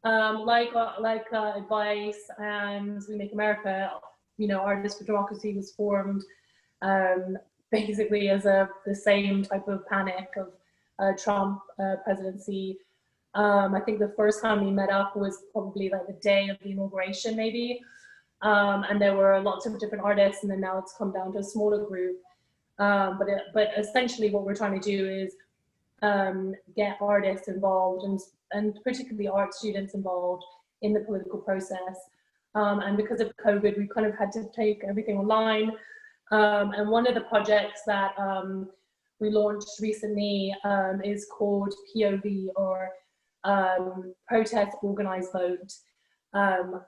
like Advice and We Make America, you know, Artists for Democracy was formed basically as the same type of panic of Trump presidency. I think the first time we met up was probably like the day of the inauguration, maybe. And there were lots of different artists, and then now it's come down to a smaller group. But essentially what we're trying to do is get artists involved and particularly art students involved in the political process. And because of COVID, we kind of had to take everything online. And one of the projects that we launched recently is called POV, or Protest, Organize, Vote,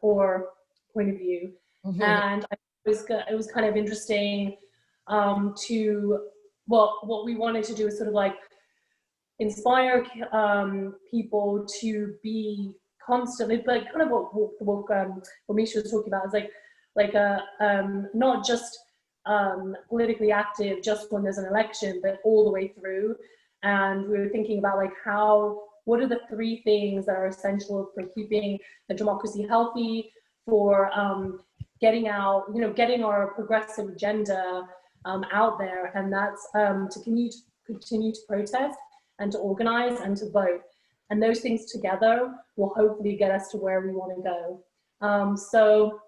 or Point of View. Mm-hmm. And it was kind of interesting what we wanted to do is sort of like inspire people to be constantly, like kind of what Misha was talking about, is like not just politically active just when there's an election, but all the way through. And we were thinking about like what are the 3 things that are essential for keeping the democracy healthy, for getting out, you know, getting our progressive agenda out there, and that's to continue to protest and to organize and to vote. And those things together will hopefully get us to where we want to go. So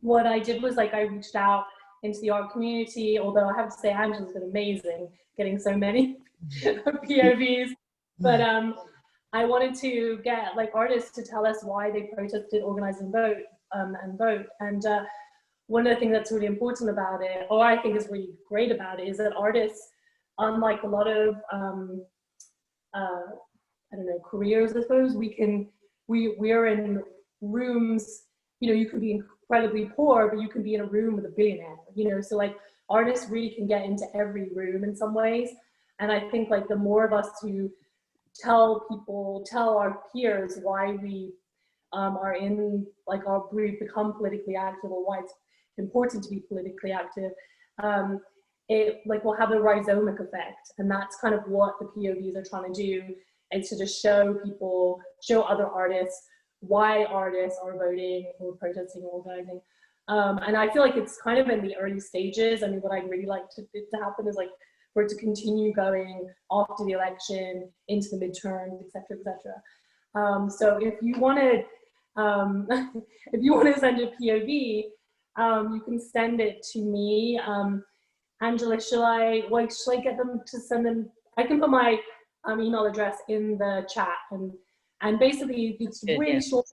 what I did was like I reached out into the art community, although I have to say Angela's been amazing getting so many POVs. But I wanted to get like artists to tell us why they protested, organize, and vote. And one of the things that's really important about it, or I think is really great about it, is that artists, unlike a lot of I don't know, careers, I suppose, we're in rooms, you know, you can be incredibly poor, but you can be in a room with a billionaire, you know, so like artists really can get into every room in some ways. And I think like the more of us who tell our peers why we are in, like we've become politically active, or why it's important to be politically active, it like will have a rhizomic effect. And that's kind of what the POVs are trying to do, is to just show other artists why artists are voting or protesting or organizing. And I feel like it's kind of in the early stages. I mean, what I'd really like to happen is like for it to continue going after the election, into the midterms, et cetera, et cetera. So if you want to send a POV, you can send it to me. Angela, shall I get them to send them? I can put my email address in the chat, and basically it's really short.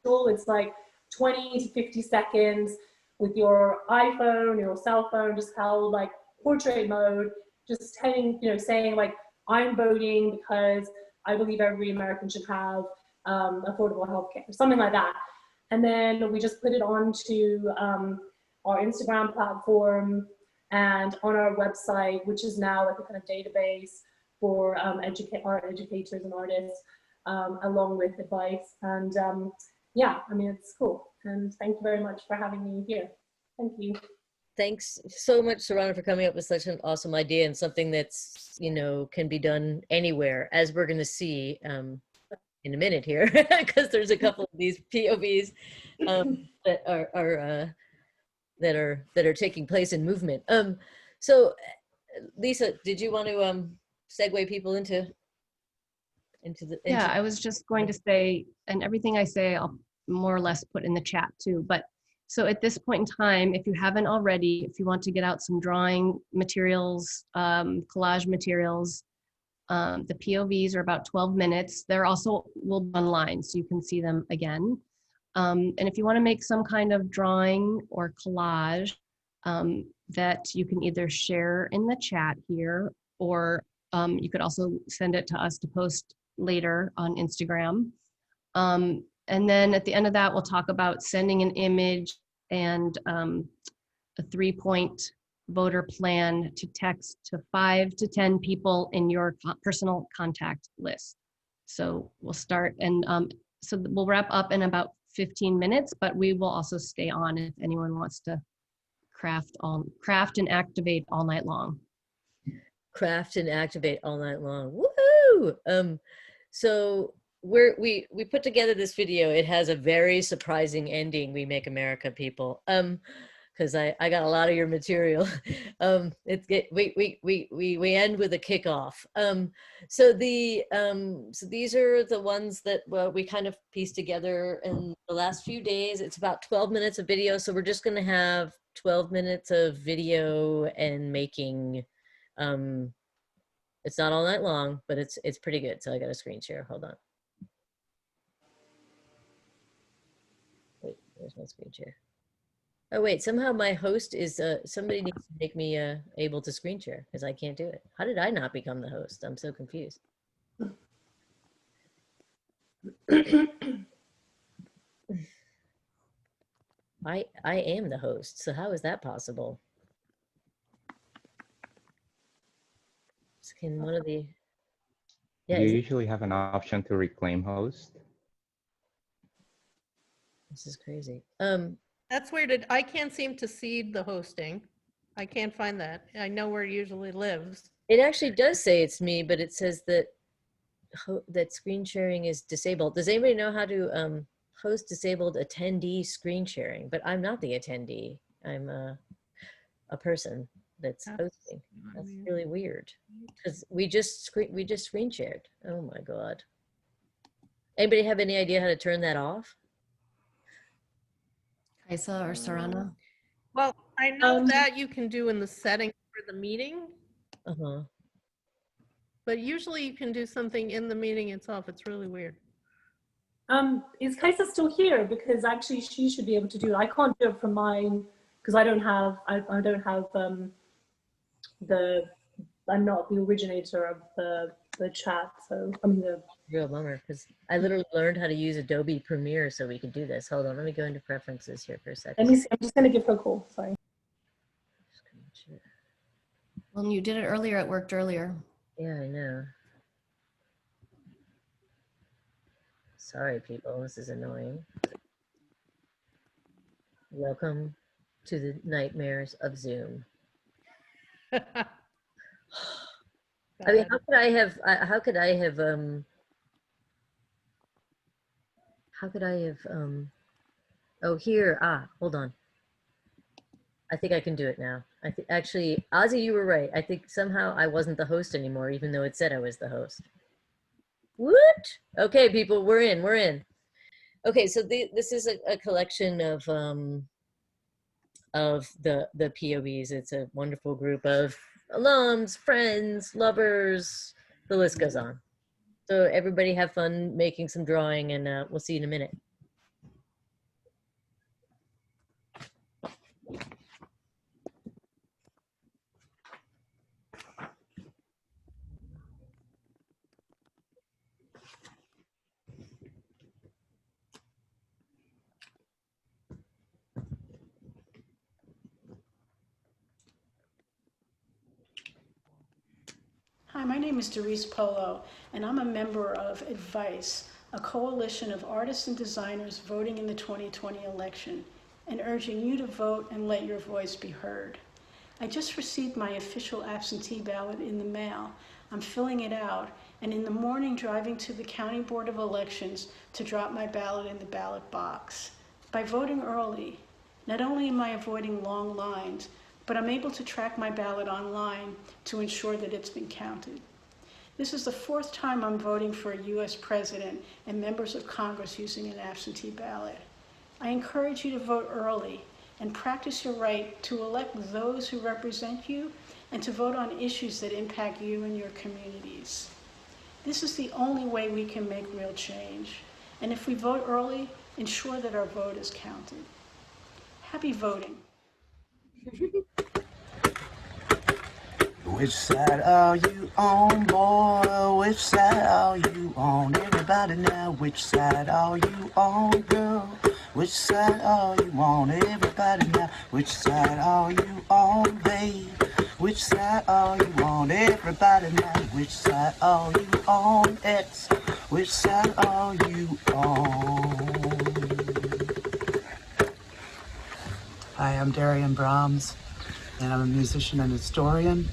It's like 20 to 50 seconds with your iPhone, your cell phone, just held like portrait mode, just telling, saying like, I'm voting because I believe every American should have affordable healthcare, something like that. And then we just put it onto our Instagram platform and on our website, which is now like a kind of database for art educators and artists, along with advice. And yeah, I mean, it's cool. And thank you very much for having me here. Thank you. Thanks so much, Sarana, for coming up with such an awesome idea and something that's, can be done anywhere, as we're going to see in a minute here, because there's a couple of these POVs that are taking place in movement. So, Lisa, did you want to segue people into Yeah, I was just going to say, and everything I say, I'll more or less put in the chat too. But so at this point in time, if you haven't already, if you want to get out some drawing materials, collage materials, the POVs are about 12 minutes. They're also will be online, so you can see them again. And if you want to make some kind of drawing or collage that you can either share in the chat here, or you could also send it to us to post later on Instagram. And then at the end of that, we'll talk about sending an image and a 3-point voter plan to text to 5 to 10 people in your personal contact list. So we'll start, and so we'll wrap up in about 15 minutes, but we will also stay on if anyone wants to craft and activate all night long. Craft and activate all night long. Woohoo! So we put together this video. It has a very surprising ending. We Make America people. Because I got a lot of your material. We end with a kickoff. So these are the ones that we kind of pieced together in the last few days. It's about 12 minutes of video. So we're just going to have 12 minutes of video and making. It's not all night long, but it's pretty good. So I got a screen share. Hold on. Wait, there's my screen share. Oh wait, somehow my host is, somebody needs to make me able to screen share because I can't do it. How did I not become the host? I'm so confused. I am the host, so how is that possible? Can one of the, yeah, You usually have an option to reclaim host. this is crazy. That's weird. I can't seem to see the hosting. I can't find that. I know where it usually lives. It actually does say it's me, but it says that that screen sharing is disabled. Does anybody know how to host disabled attendee screen sharing? But I'm not the attendee. I'm a person that's hosting. That's really weird because we just screen shared. Oh my God. Anybody have any idea how to turn that off? Kaisa or Sarana? Well, I know that you can do in the settings for the meeting, Uh-huh. but usually you can do something in the meeting itself. It's really weird. Is Kaisa still here? Because actually she should be able to do it. I can't do it from mine because I don't have I'm not the originator of the chat. So I mean Real bummer because I literally learned how to use Adobe Premiere so we could do this. Hold on, let me go into preferences here for a second. let me see. I'm just gonna give her a call. Sorry. Well, you did it earlier. It worked earlier. Yeah, I know. Sorry, people. This is annoying. Welcome to the nightmares of Zoom. I mean, how could I have, oh, here, hold on. I think I can do it now. I think actually, Ozzy, you were right. I think somehow I wasn't the host anymore, even though it said I was the host. What? Okay, people, we're in. Okay, so this is a collection of the POVs. It's a wonderful group of alums, friends, lovers, the list goes on. So everybody have fun making some drawing, and we'll see you in a minute. name is Doris Polo, and I'm a member of Advice, a coalition of artists and designers voting in the 2020 election, and urging you to vote and let your voice be heard. I just received my official absentee ballot in the mail. I'm filling it out, and in the morning driving to the County Board of Elections to drop my ballot in the ballot box. By voting early, not only am I avoiding long lines, but I'm able to track my ballot online to ensure that it's been counted. This is the 4th time I'm voting for a US president and members of Congress using an absentee ballot. I encourage you to vote early and practice your right to elect those who represent you and to vote on issues that impact you and your communities. This is the only way we can make real change. And if we vote early, ensure that our vote is counted. Happy voting. Which side are you on, boy? Which side are you on? Everybody now, which side are you on, girl? Which side are you on? Everybody now, which side are you on, babe? Which side are you on? Everybody now, which side are you on, X? Which side are you on? Hi, I'm Darian Brahms, and I'm a musician and historian.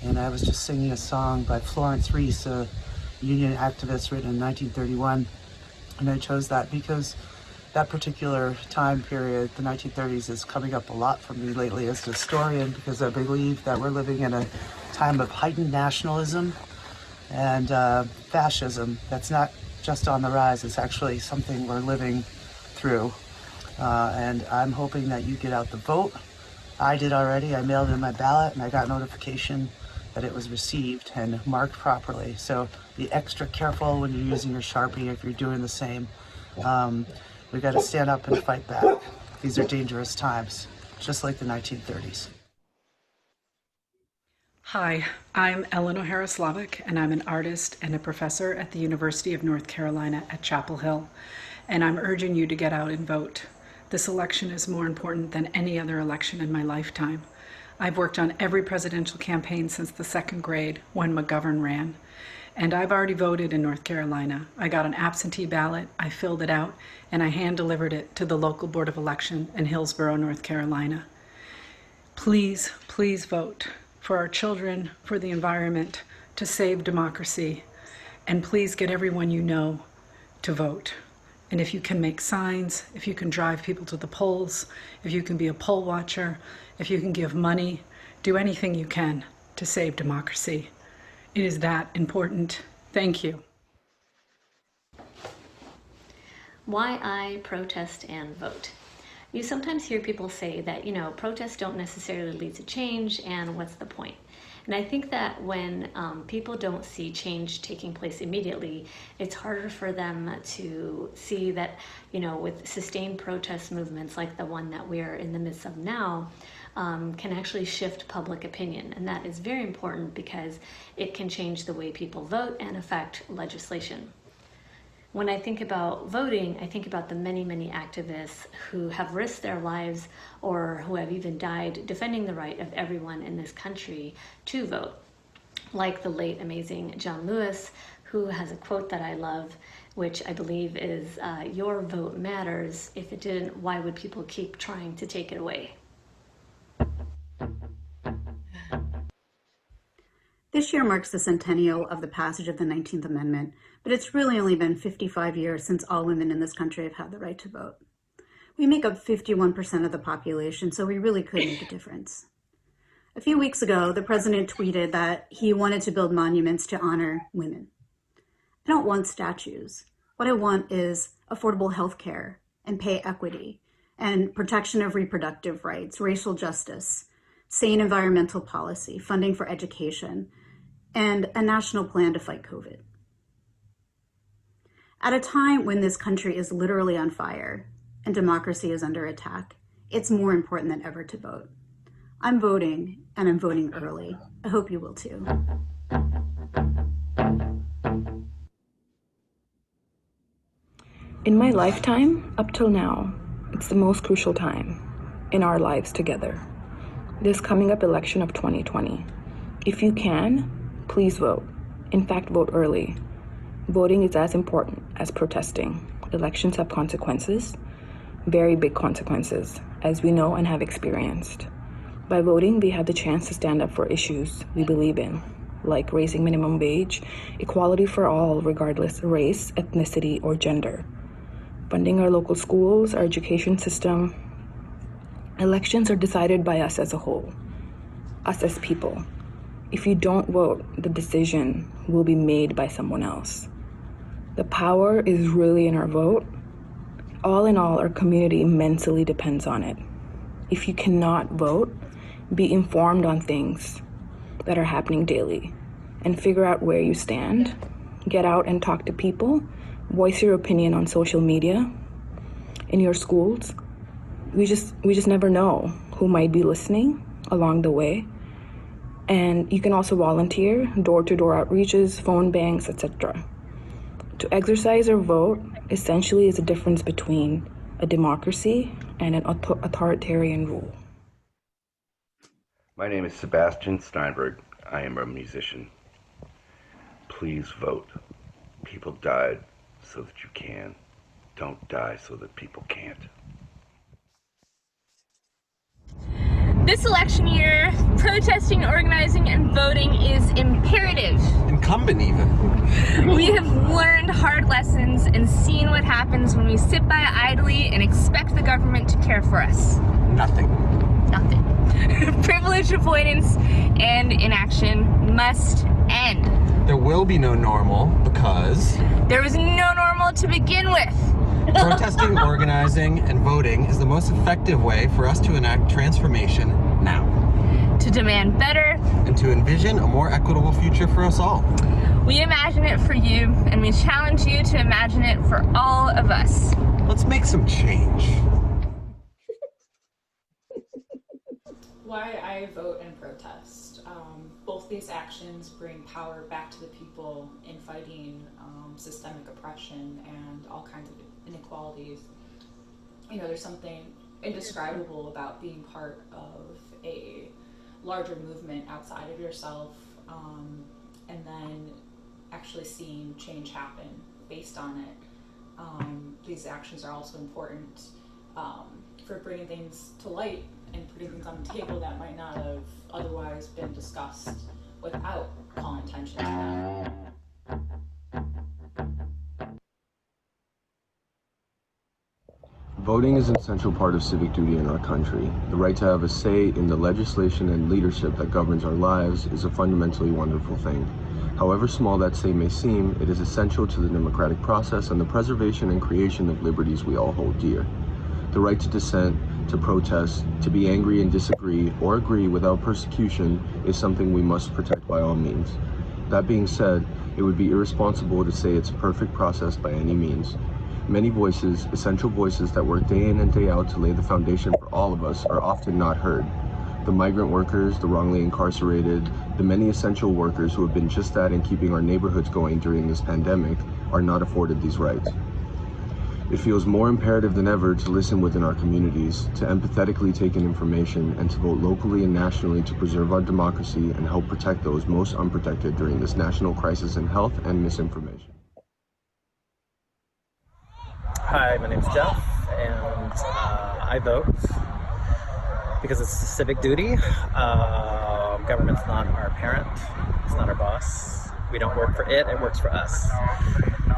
And I was just singing a song by Florence Reese, a union activist written in 1931. And I chose that because that particular time period, the 1930s, is coming up a lot for me lately as a historian, because I believe that we're living in a time of heightened nationalism and fascism that's not just on the rise, it's actually something we're living through. And I'm hoping that you get out the vote. I did already. I mailed in my ballot and I got notification that it was received and marked properly. So be extra careful when you're using your Sharpie if you're doing the same. We got to stand up and fight back. These are dangerous times, just like the 1930s. Hi, I'm Eleanor Harris-Slavic, and I'm an artist and a professor at the University of North Carolina at Chapel Hill. And I'm urging you to get out and vote. This election is more important than any other election in my lifetime. I've worked on every presidential campaign since the 2nd grade when McGovern ran. And I've already voted in North Carolina. I got an absentee ballot, I filled it out, and I hand-delivered it to the local Board of Election in Hillsborough, North Carolina. Please, please vote for our children, for the environment, to save democracy. And please get everyone you know to vote. And if you can make signs, if you can drive people to the polls, if you can be a poll watcher, if you can give money, do anything you can to save democracy. It is that important. Thank you. Why I protest and vote. You sometimes hear people say that, protests don't necessarily lead to change, and what's the point? And I think that when people don't see change taking place immediately, it's harder for them to see that, with sustained protest movements like the one that we're in the midst of now, can actually shift public opinion. And that is very important because it can change the way people vote and affect legislation. When I think about voting, I think about the many, many activists who have risked their lives or who have even died defending the right of everyone in this country to vote. Like the late, amazing John Lewis, who has a quote that I love, which I believe is, "Your vote matters. If it didn't, why would people keep trying to take it away?" This year marks the centennial of the passage of the 19th Amendment, but it's really only been 55 years since all women in this country have had the right to vote. We make up 51% of the population, so we really could make a difference. A few weeks ago, the president tweeted that he wanted to build monuments to honor women. I don't want statues. What I want is affordable health care and pay equity and protection of reproductive rights, racial justice, sane environmental policy, funding for education, and a national plan to fight COVID. At a time when this country is literally on fire and democracy is under attack, it's more important than ever to vote. I'm voting, and I'm voting early. I hope you will too. In my lifetime, up till now, it's the most crucial time in our lives together. This coming up election of 2020. If you can, please vote. In fact, vote early. Voting is as important as protesting. Elections have consequences, very big consequences, as we know and have experienced. By voting, we have the chance to stand up for issues we believe in, like raising minimum wage, equality for all regardless of race, ethnicity, or gender, funding our local schools, our education system. Elections are decided by us as a whole, us as people. If you don't vote, the decision will be made by someone else. The power is really in our vote. All in all, our community immensely depends on it. If you cannot vote, be informed on things that are happening daily and figure out where you stand. Get out and talk to people. Voice your opinion on social media, in your schools. We just never know who might be listening along the way. And you can also volunteer, door-to-door outreaches, phone banks, etc. To exercise or vote essentially is the difference between a democracy and an authoritarian rule. My name is Sebastian Steinberg. I am a musician. Please vote. People died so that you can. Don't die so that people can't. This election year, protesting, organizing, and voting is imperative. Incumbent even. We have learned hard lessons and seen what happens when we sit by idly and expect the government to care for us. Nothing. Privilege avoidance and inaction must end. There will be no normal because there was no normal to begin with. Protesting, organizing, and voting is the most effective way for us to enact transformation now. To demand better. And to envision a more equitable future for us all. We imagine it for you, and we challenge you to imagine it for all of us. Let's make some change. Why I vote and protest. Both these actions bring power back to the people in fighting systemic oppression and all kinds of inequalities. You know, there's something indescribable about being part of a larger movement outside of yourself, and then actually seeing change happen based on it. These actions are also important for bringing things to light and putting things on the table that might not have otherwise been discussed without calling attention to them. Voting is an essential part of civic duty in our country. The right to have a say in the legislation and leadership that governs our lives is a fundamentally wonderful thing. However small that say may seem, it is essential to the democratic process and the preservation and creation of liberties we all hold dear. The right to dissent, to protest, to be angry and disagree, or agree without persecution is something we must protect by all means. That being said, it would be irresponsible to say it's a perfect process by any means. Many voices, essential voices that work day in and day out to lay the foundation for all of us, are often not heard. The migrant workers, the wrongly incarcerated, the many essential workers who have been just that in keeping our neighborhoods going during this pandemic are not afforded these rights. It feels more imperative than ever to listen within our communities, to empathetically take in information, and to vote locally and nationally to preserve our democracy and help protect those most unprotected during this national crisis in health and misinformation. Hi, my name's Jeff, and I vote because it's a civic duty. Government's not our parent, it's not our boss. We don't work for it, it works for us.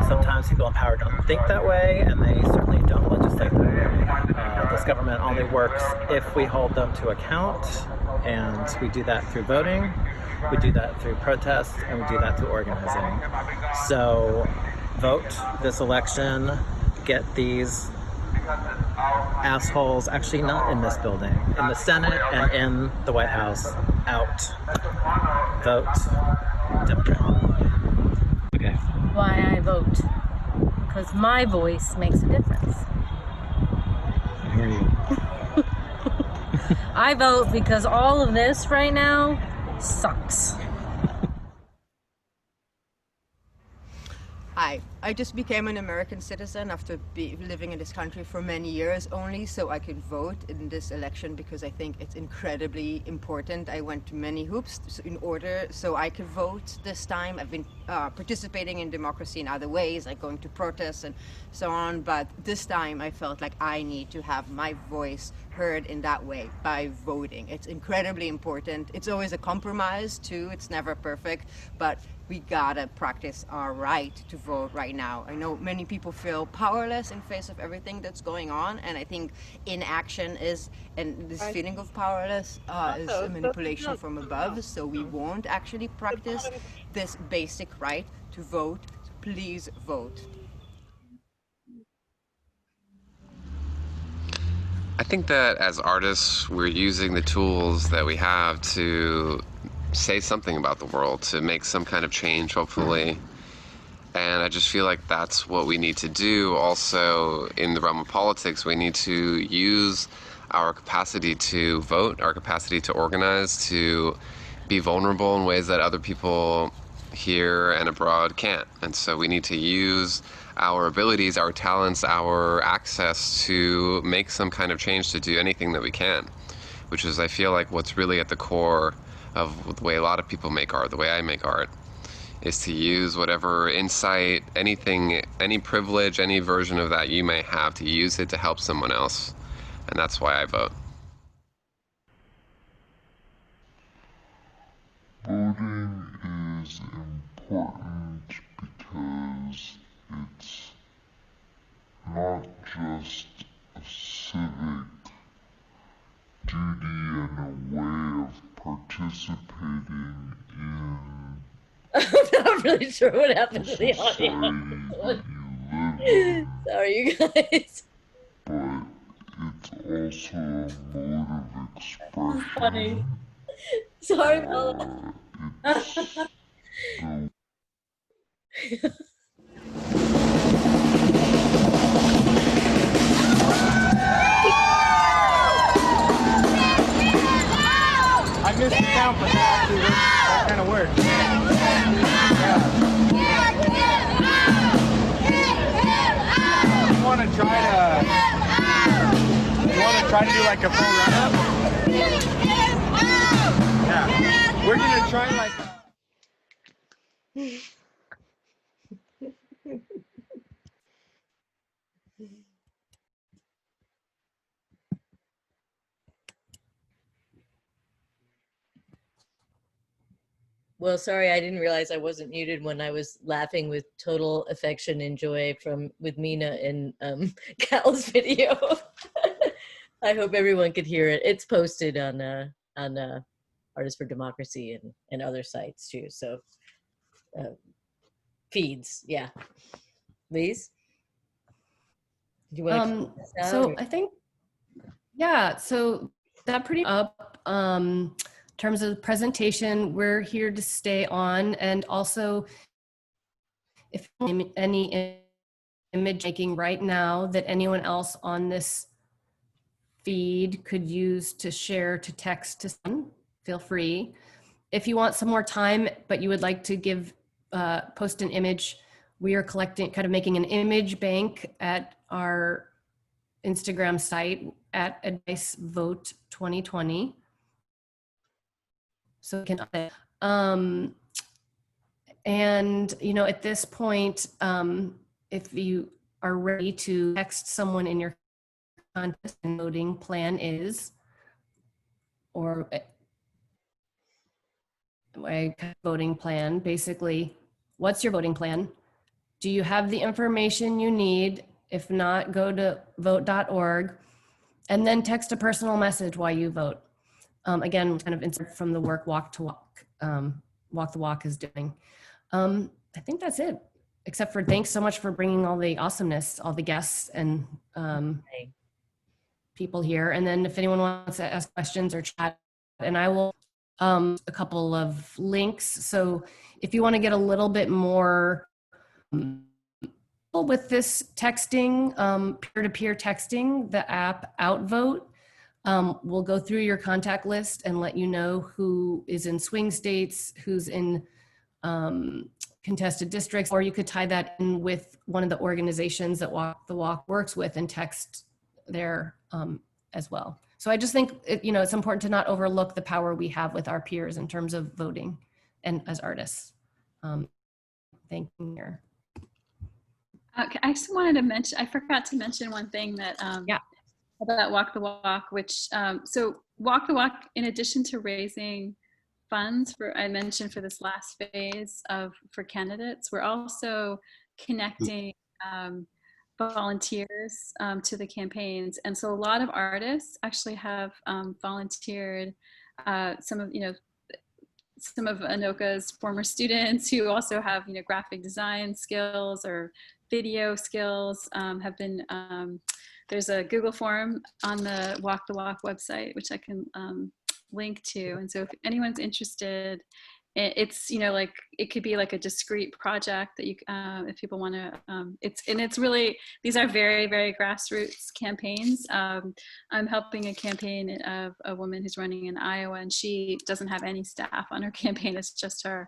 Sometimes people in power don't think that way, and they certainly don't legislate that way. This government only works if we hold them to account, and we do that through voting, we do that through protests, and we do that through organizing. So vote this election, get these assholes, actually not in this building, in the Senate and in the White House, out. Vote Democrat. Okay. Why I vote. Because my voice makes a difference. I hear you. I vote because all of this right now sucks. Hi, Hi, I just became an American citizen after living in this country for many years only, so I could vote in this election because I think it's incredibly important. I went to many hoops in order so I could vote this time. I've been participating in democracy in other ways, like going to protests and so on, but this time I felt like I need to have my voice heard in that way by voting. It's incredibly important. It's always a compromise too, it's never perfect, but we gotta practice our right to vote right now. I know many people feel powerless in face of everything that's going on, and I think inaction is, and this feeling of powerless is a manipulation from above, so we won't actually practice this basic right to vote. So please vote. I think that as artists, we're using the tools that we have to say something about the world, to make some kind of change, hopefully. And I just feel like that's what we need to do. Also, in the realm of politics, we need to use our capacity to vote, our capacity to organize, to be vulnerable in ways that other people here and abroad can't. And so we need to use our abilities, our talents, our access to make some kind of change, to do anything that we can, which is, I feel like, what's really at the core of the way a lot of people make art, the way I make art, is to use whatever insight, anything, any privilege, any version of that you may have, to use it to help someone else. And that's why I vote. Voting is important because it's not just a civic duty and a way of participating in I'm not really sure what happened to the audio. Sorry, you guys. but it's also a mode of expression. Funny. Sorry, Paula. I missed the count, but actually that kind of works. You want to try to do like a full run-up? Yeah. We're going to try like... Well, sorry, I didn't realize I wasn't muted when I was laughing with total affection and joy with Mina in Cal's video. I hope everyone could hear it. It's posted on Artists for Democracy and other sites too. So feeds, yeah. Lise, do you want to? So I think, yeah. So that pretty up. In terms of the presentation, we're here to stay on, and also if any image making right now that anyone else on this feed could use to share to text to someone, feel free. If you want some more time, but you would like to give post an image, we are collecting, kind of making an image bank at our Instagram site at Advice Vote 2020. So we can, and you know, at this point, if you are ready to text someone in your contest and voting plan is, or my voting plan, basically, what's your voting plan? Do you have the information you need? If not, go to vote.org and then text a personal message while you vote. Again, kind of insert from the work Walk the Walk is doing. I think that's it, except for thanks so much for bringing all the awesomeness, all the guests and people here. And then if anyone wants to ask questions or chat, and I will a couple of links. So if you want to get a little bit more with this texting, peer-to-peer texting, the app Outvote, we'll go through your contact list and let you know who is in swing states, who's in contested districts, or you could tie that in with one of the organizations that Walk the Walk works with and text there as well. So I just think it's important to not overlook the power we have with our peers in terms of voting and as artists. Thank you. Here. I just wanted to mention, I forgot to mention one thing that about Walk the Walk, which so Walk the Walk, in addition to raising funds I mentioned for this last phase for candidates, we're also connecting volunteers to the campaigns. And so a lot of artists actually have volunteered. Some of Anoka's former students who also have graphic design skills or video skills have been, there's a Google form on the Walk the Walk website, which I can link to. And so if anyone's interested, it's it could be like a discrete project that you if people want to it's really, these are very, very grassroots campaigns. I'm helping a campaign of a woman who's running in Iowa, and she doesn't have any staff on her campaign. It's just her.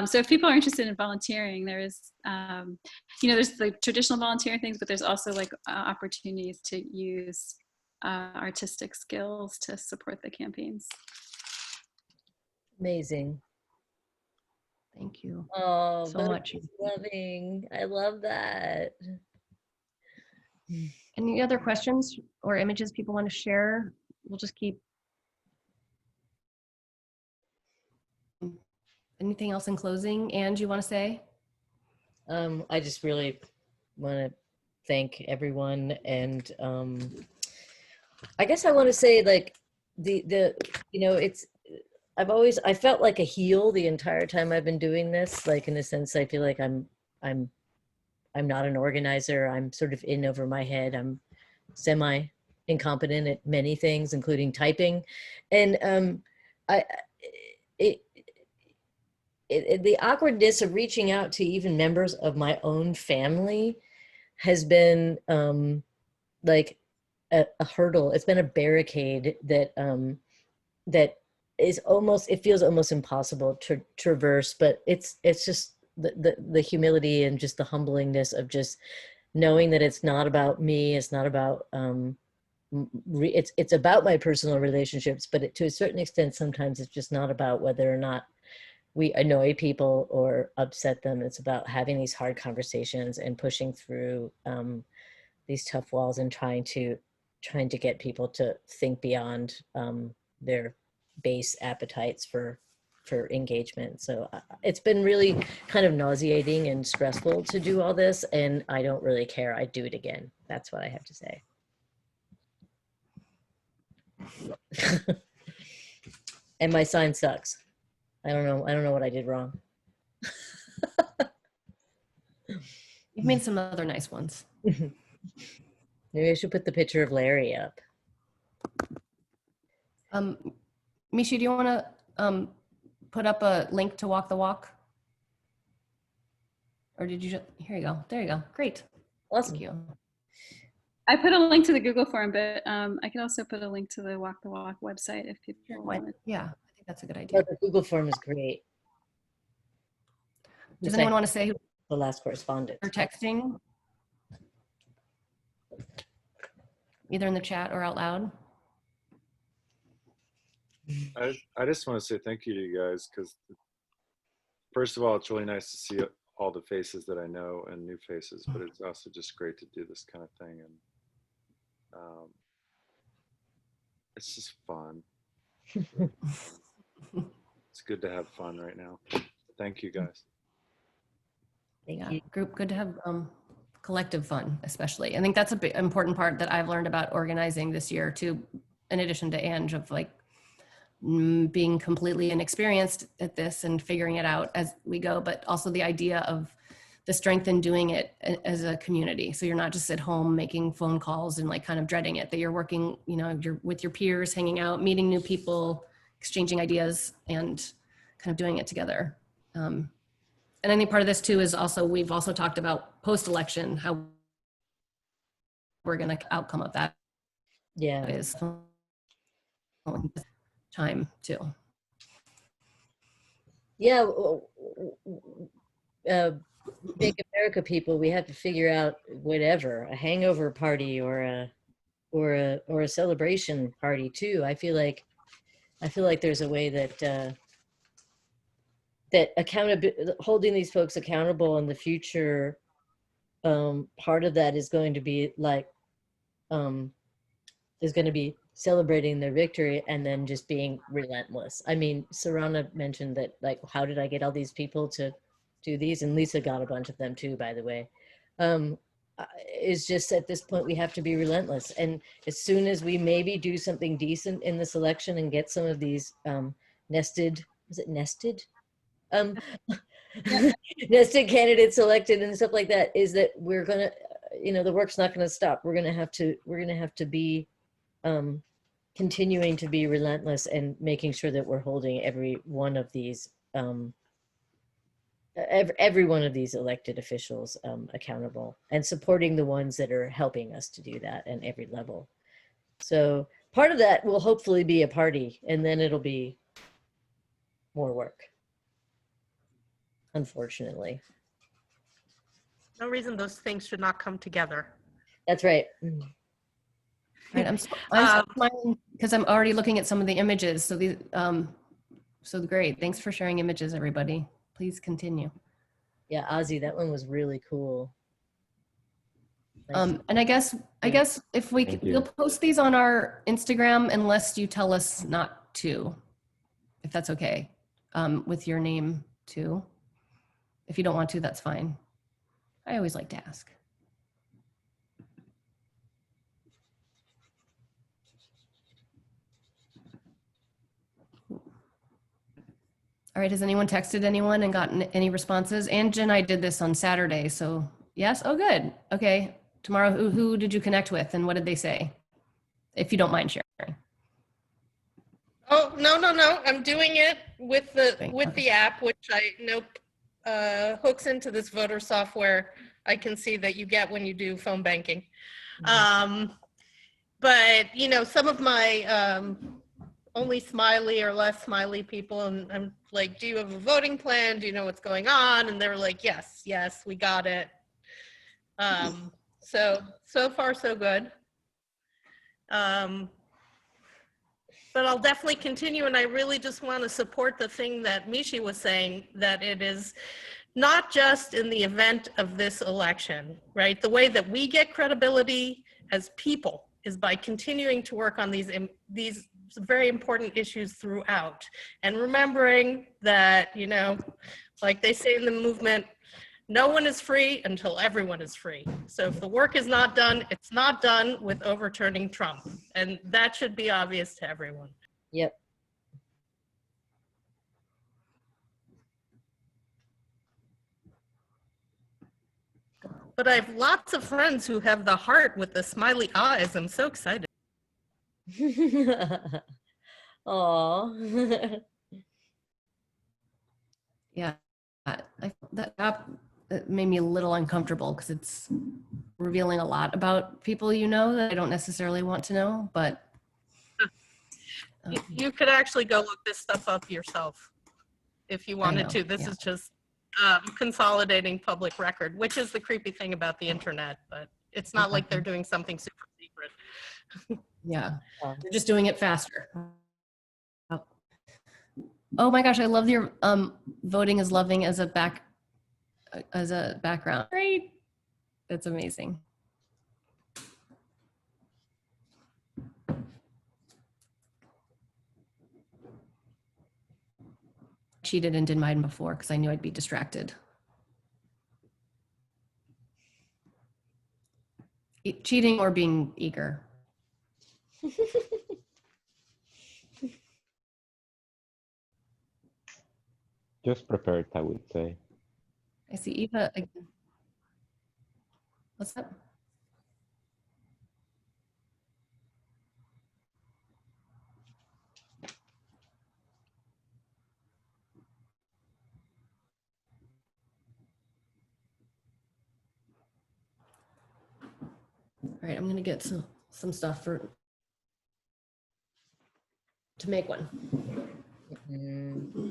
So if people are interested in volunteering, there's there's the traditional volunteering things, but there's also opportunities to use artistic skills to support the campaigns. Amazing. Thank you so much. Loving. I love that. Any other questions or images people want to share? We'll just keep. Anything else in closing? Ange, you want to say? I just really want to thank everyone, and I guess I want to say I felt like a heel the entire time I've been doing this. In a sense, I feel like I'm not an organizer. I'm sort of in over my head. I'm semi-incompetent at many things, including typing. And the awkwardness of reaching out to even members of my own family has been a hurdle. It's been a barricade that is it feels almost impossible to traverse, but it's just the humility and just the humblingness of just knowing that it's not about me. It's not about, it's about my personal relationships, but to a certain extent, sometimes it's just not about whether or not we annoy people or upset them. It's about having these hard conversations and pushing through these tough walls and trying to get people to think beyond their base appetites for engagement. So it's been really kind of nauseating and stressful to do all this, and I don't really care. I'd do it again. That's what I have to say. And my sign sucks. I don't know what I did wrong. You've made some other nice ones. Maybe I should put the picture of Larry up. Mishi, do you want to put up a link to Walk the Walk? Or did you just, here you go. There you go. Great. Awesome. Thank you. I put a link to the Google form, but I can also put a link to the Walk the Walk website if people want it. Yeah, I think that's a good idea. The Google form is great. Does anyone want to say who the last correspondent or texting? Either in the chat or out loud. I just want to say thank you to you guys, because first of all, it's really nice to see all the faces that I know and new faces, but it's also just great to do this kind of thing, and it's just fun. It's good to have fun right now. Thank you guys. Thank you. Group, good to have collective fun, especially. I think that's an important part that I've learned about organizing this year too, in addition to Ange, of being completely inexperienced at this and figuring it out as we go, but also the idea of the strength in doing it as a community. So you're not just at home making phone calls and kind of dreading it, that you're working, you're with your peers, hanging out, meeting new people, exchanging ideas, and kind of doing it together. And I think part of this too is also, we've also talked about post-election, how we're going to outcome of that. Yeah. Is time too. Yeah. Make America people, we have to figure out whatever, a hangover party or a celebration party too. I feel like there's a way that holding these folks accountable in the future, part of that is going to be like is going to be celebrating their victory and then just being relentless. I mean, Sarana mentioned that, like, how did I get all these people to do these? And Lisa got a bunch of them too, by the way. Is just at this point we have to be relentless, and as soon as we maybe do something decent in this election and get some of these nested nested candidates elected and stuff like that, is that we're gonna, the work's not gonna stop. We're gonna have to be continuing to be relentless and making sure that we're holding every one of these every one of these elected officials accountable, and supporting the ones that are helping us to do that at every level. So part of that will hopefully be a party, and then it'll be more work, unfortunately. No reason those things should not come together. That's right. Right, I'm smiling because I'm already looking at some of the images. So these, so great. Thanks for sharing images, everybody. Please continue. Yeah, Ozzy, that one was really cool. Nice. And I guess if we'll post these on our Instagram unless you tell us not to, if that's okay, with your name too. If you don't want to, that's fine. I always like to ask. All right, has anyone texted anyone and gotten any responses? Ange and I did this on Saturday, so yes? Oh, good. Okay, tomorrow, who did you connect with and what did they say? If you don't mind sharing. Oh, no. I'm doing it with the app, which I know hooks into this voter software I can see that you get when you do phone banking. Mm-hmm. But, some of my only smiley or less smiley people, and I'm like, do you have a voting plan? Do you know what's going on? And they're like, yes, we got it. So far so good. But I'll definitely continue, and I really just want to support the thing that Mishi was saying, that it is not just in the event of this election, right? The way that we get credibility as people is by continuing to work on these very important issues throughout, and remembering that, like they say in the movement, no one is free until everyone is free. So if the work is not done, it's not done with overturning Trump. And that should be obvious to everyone. Yep. But I have lots of friends who have the heart with the smiley eyes. I'm so excited. Aww. Yeah, that app made me a little uncomfortable because it's revealing a lot about people that I don't necessarily want to know, but. You could actually go look this stuff up yourself if you wanted to. This is just consolidating public record, which is the creepy thing about the internet, but it's not like they're doing something super secret. Yeah, they're just doing it faster. Oh my gosh, I love your voting is loving as a background. Great. That's amazing. Cheated and did mine before because I knew I'd be distracted. Cheating or being eager. Just prepared, I would say. I see Eva again. What's that? All right, I'm going to get some stuff to make one. Mm-hmm.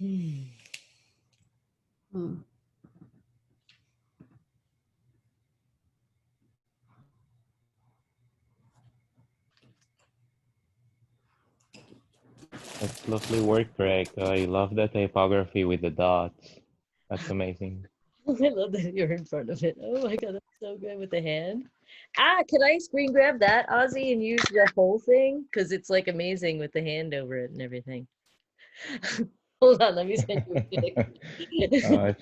That's lovely work, Greg. I love the typography with the dots. That's amazing. I love that you're in front of it. Oh my God, that's so good with the hand. Ah, can I screen grab that, Ozzy, and use the whole thing? Because it's like amazing with the hand over it and everything. Hold on, let me send you a pic.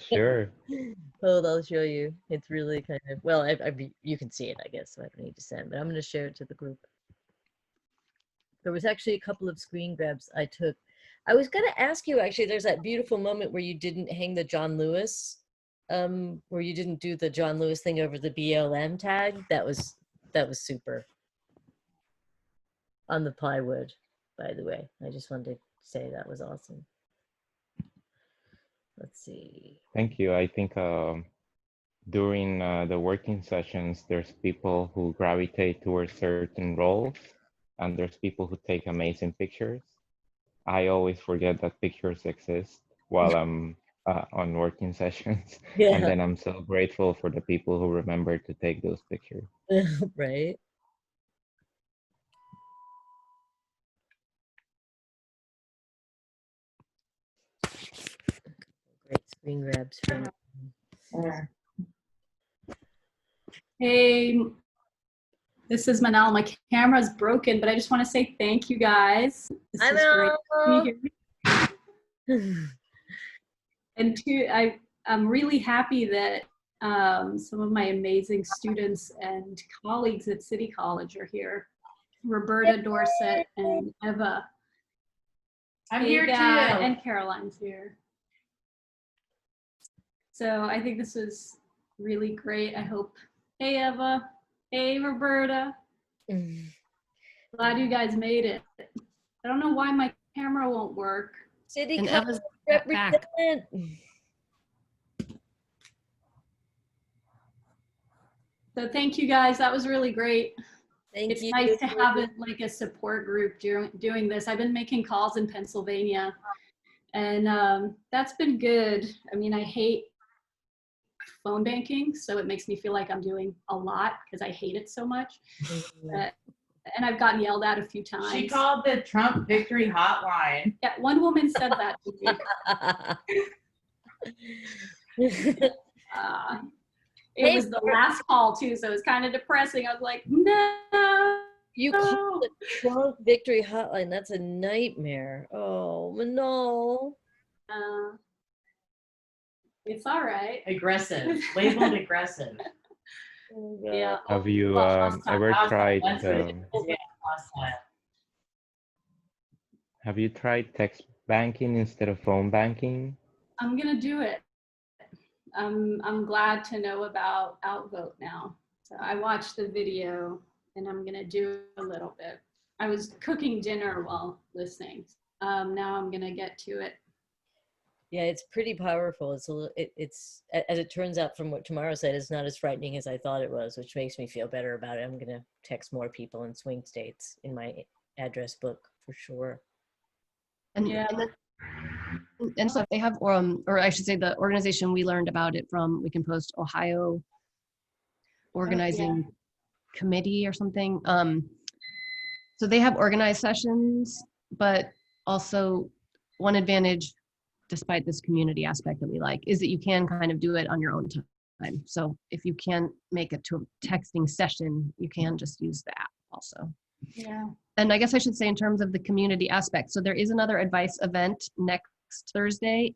Sure. Hold, I'll show you. It's really kind of, well, you can see it, I guess, so I don't need to send, but I'm going to share it to the group. There was actually a couple of screen grabs I took. I was going to ask you, actually, there's that beautiful moment where you didn't hang the John Lewis, where you didn't do the John Lewis thing over the BLM tag. That was super. On the plywood, by the way. I just wanted to say that was awesome. Let's see. Thank you. I think during the working sessions, there's people who gravitate towards certain roles, and there's people who take amazing pictures. I always forget that pictures exist while I'm on working sessions. Yeah. And then I'm so grateful for the people who remember to take those pictures. Right. Great screen grabs from. Hey, this is Manal. My camera's broken, but I just want to say thank you guys. This is great to be here. And I'm really happy that some of my amazing students and colleagues at City College are here. Roberta, Dorset, and Eva. I'm here too. And Caroline's here. So I think this is really great. I hope, hey Eva, hey Roberta. Glad you guys made it. I don't know why my camera won't work. City College represent. So thank you guys. That was really great. It's nice to have it like a support group doing this. I've been making calls in Pennsylvania, and that's been good. I mean, I hate phone banking, so it makes me feel like I'm doing a lot because I hate it so much. And I've gotten yelled at a few times. She called the Trump victory hotline. Yeah, one woman said that to me. It was the last call too, so it was kind of depressing. I was like, no. You called the Trump victory hotline. That's a nightmare. Oh, no. It's all right. Aggressive. Labeled aggressive. Yeah. Have you ever tried? Have you tried text banking instead of phone banking? I'm gonna do it. I'm glad to know about Outvote now. So I watched the video and I'm gonna do a little bit. I was cooking dinner while listening. Now I'm gonna get to it. Yeah, it's pretty powerful. It's as it turns out from what Tamara said, it's not as frightening as I thought it was, which makes me feel better about it. I'm gonna text more people in swing states in my address book for sure. And yeah. And so they have, or I should say the organization we learned about it from, we can post Ohio Organizing Committee or something. So they have organized sessions, but also one advantage, despite this community aspect that we like, is that you can kind of do it on your own time. So if you can't make it to a texting session, you can just use the app also. Yeah. And I guess I should say in terms of the community aspect, so there is another advice event next Thursday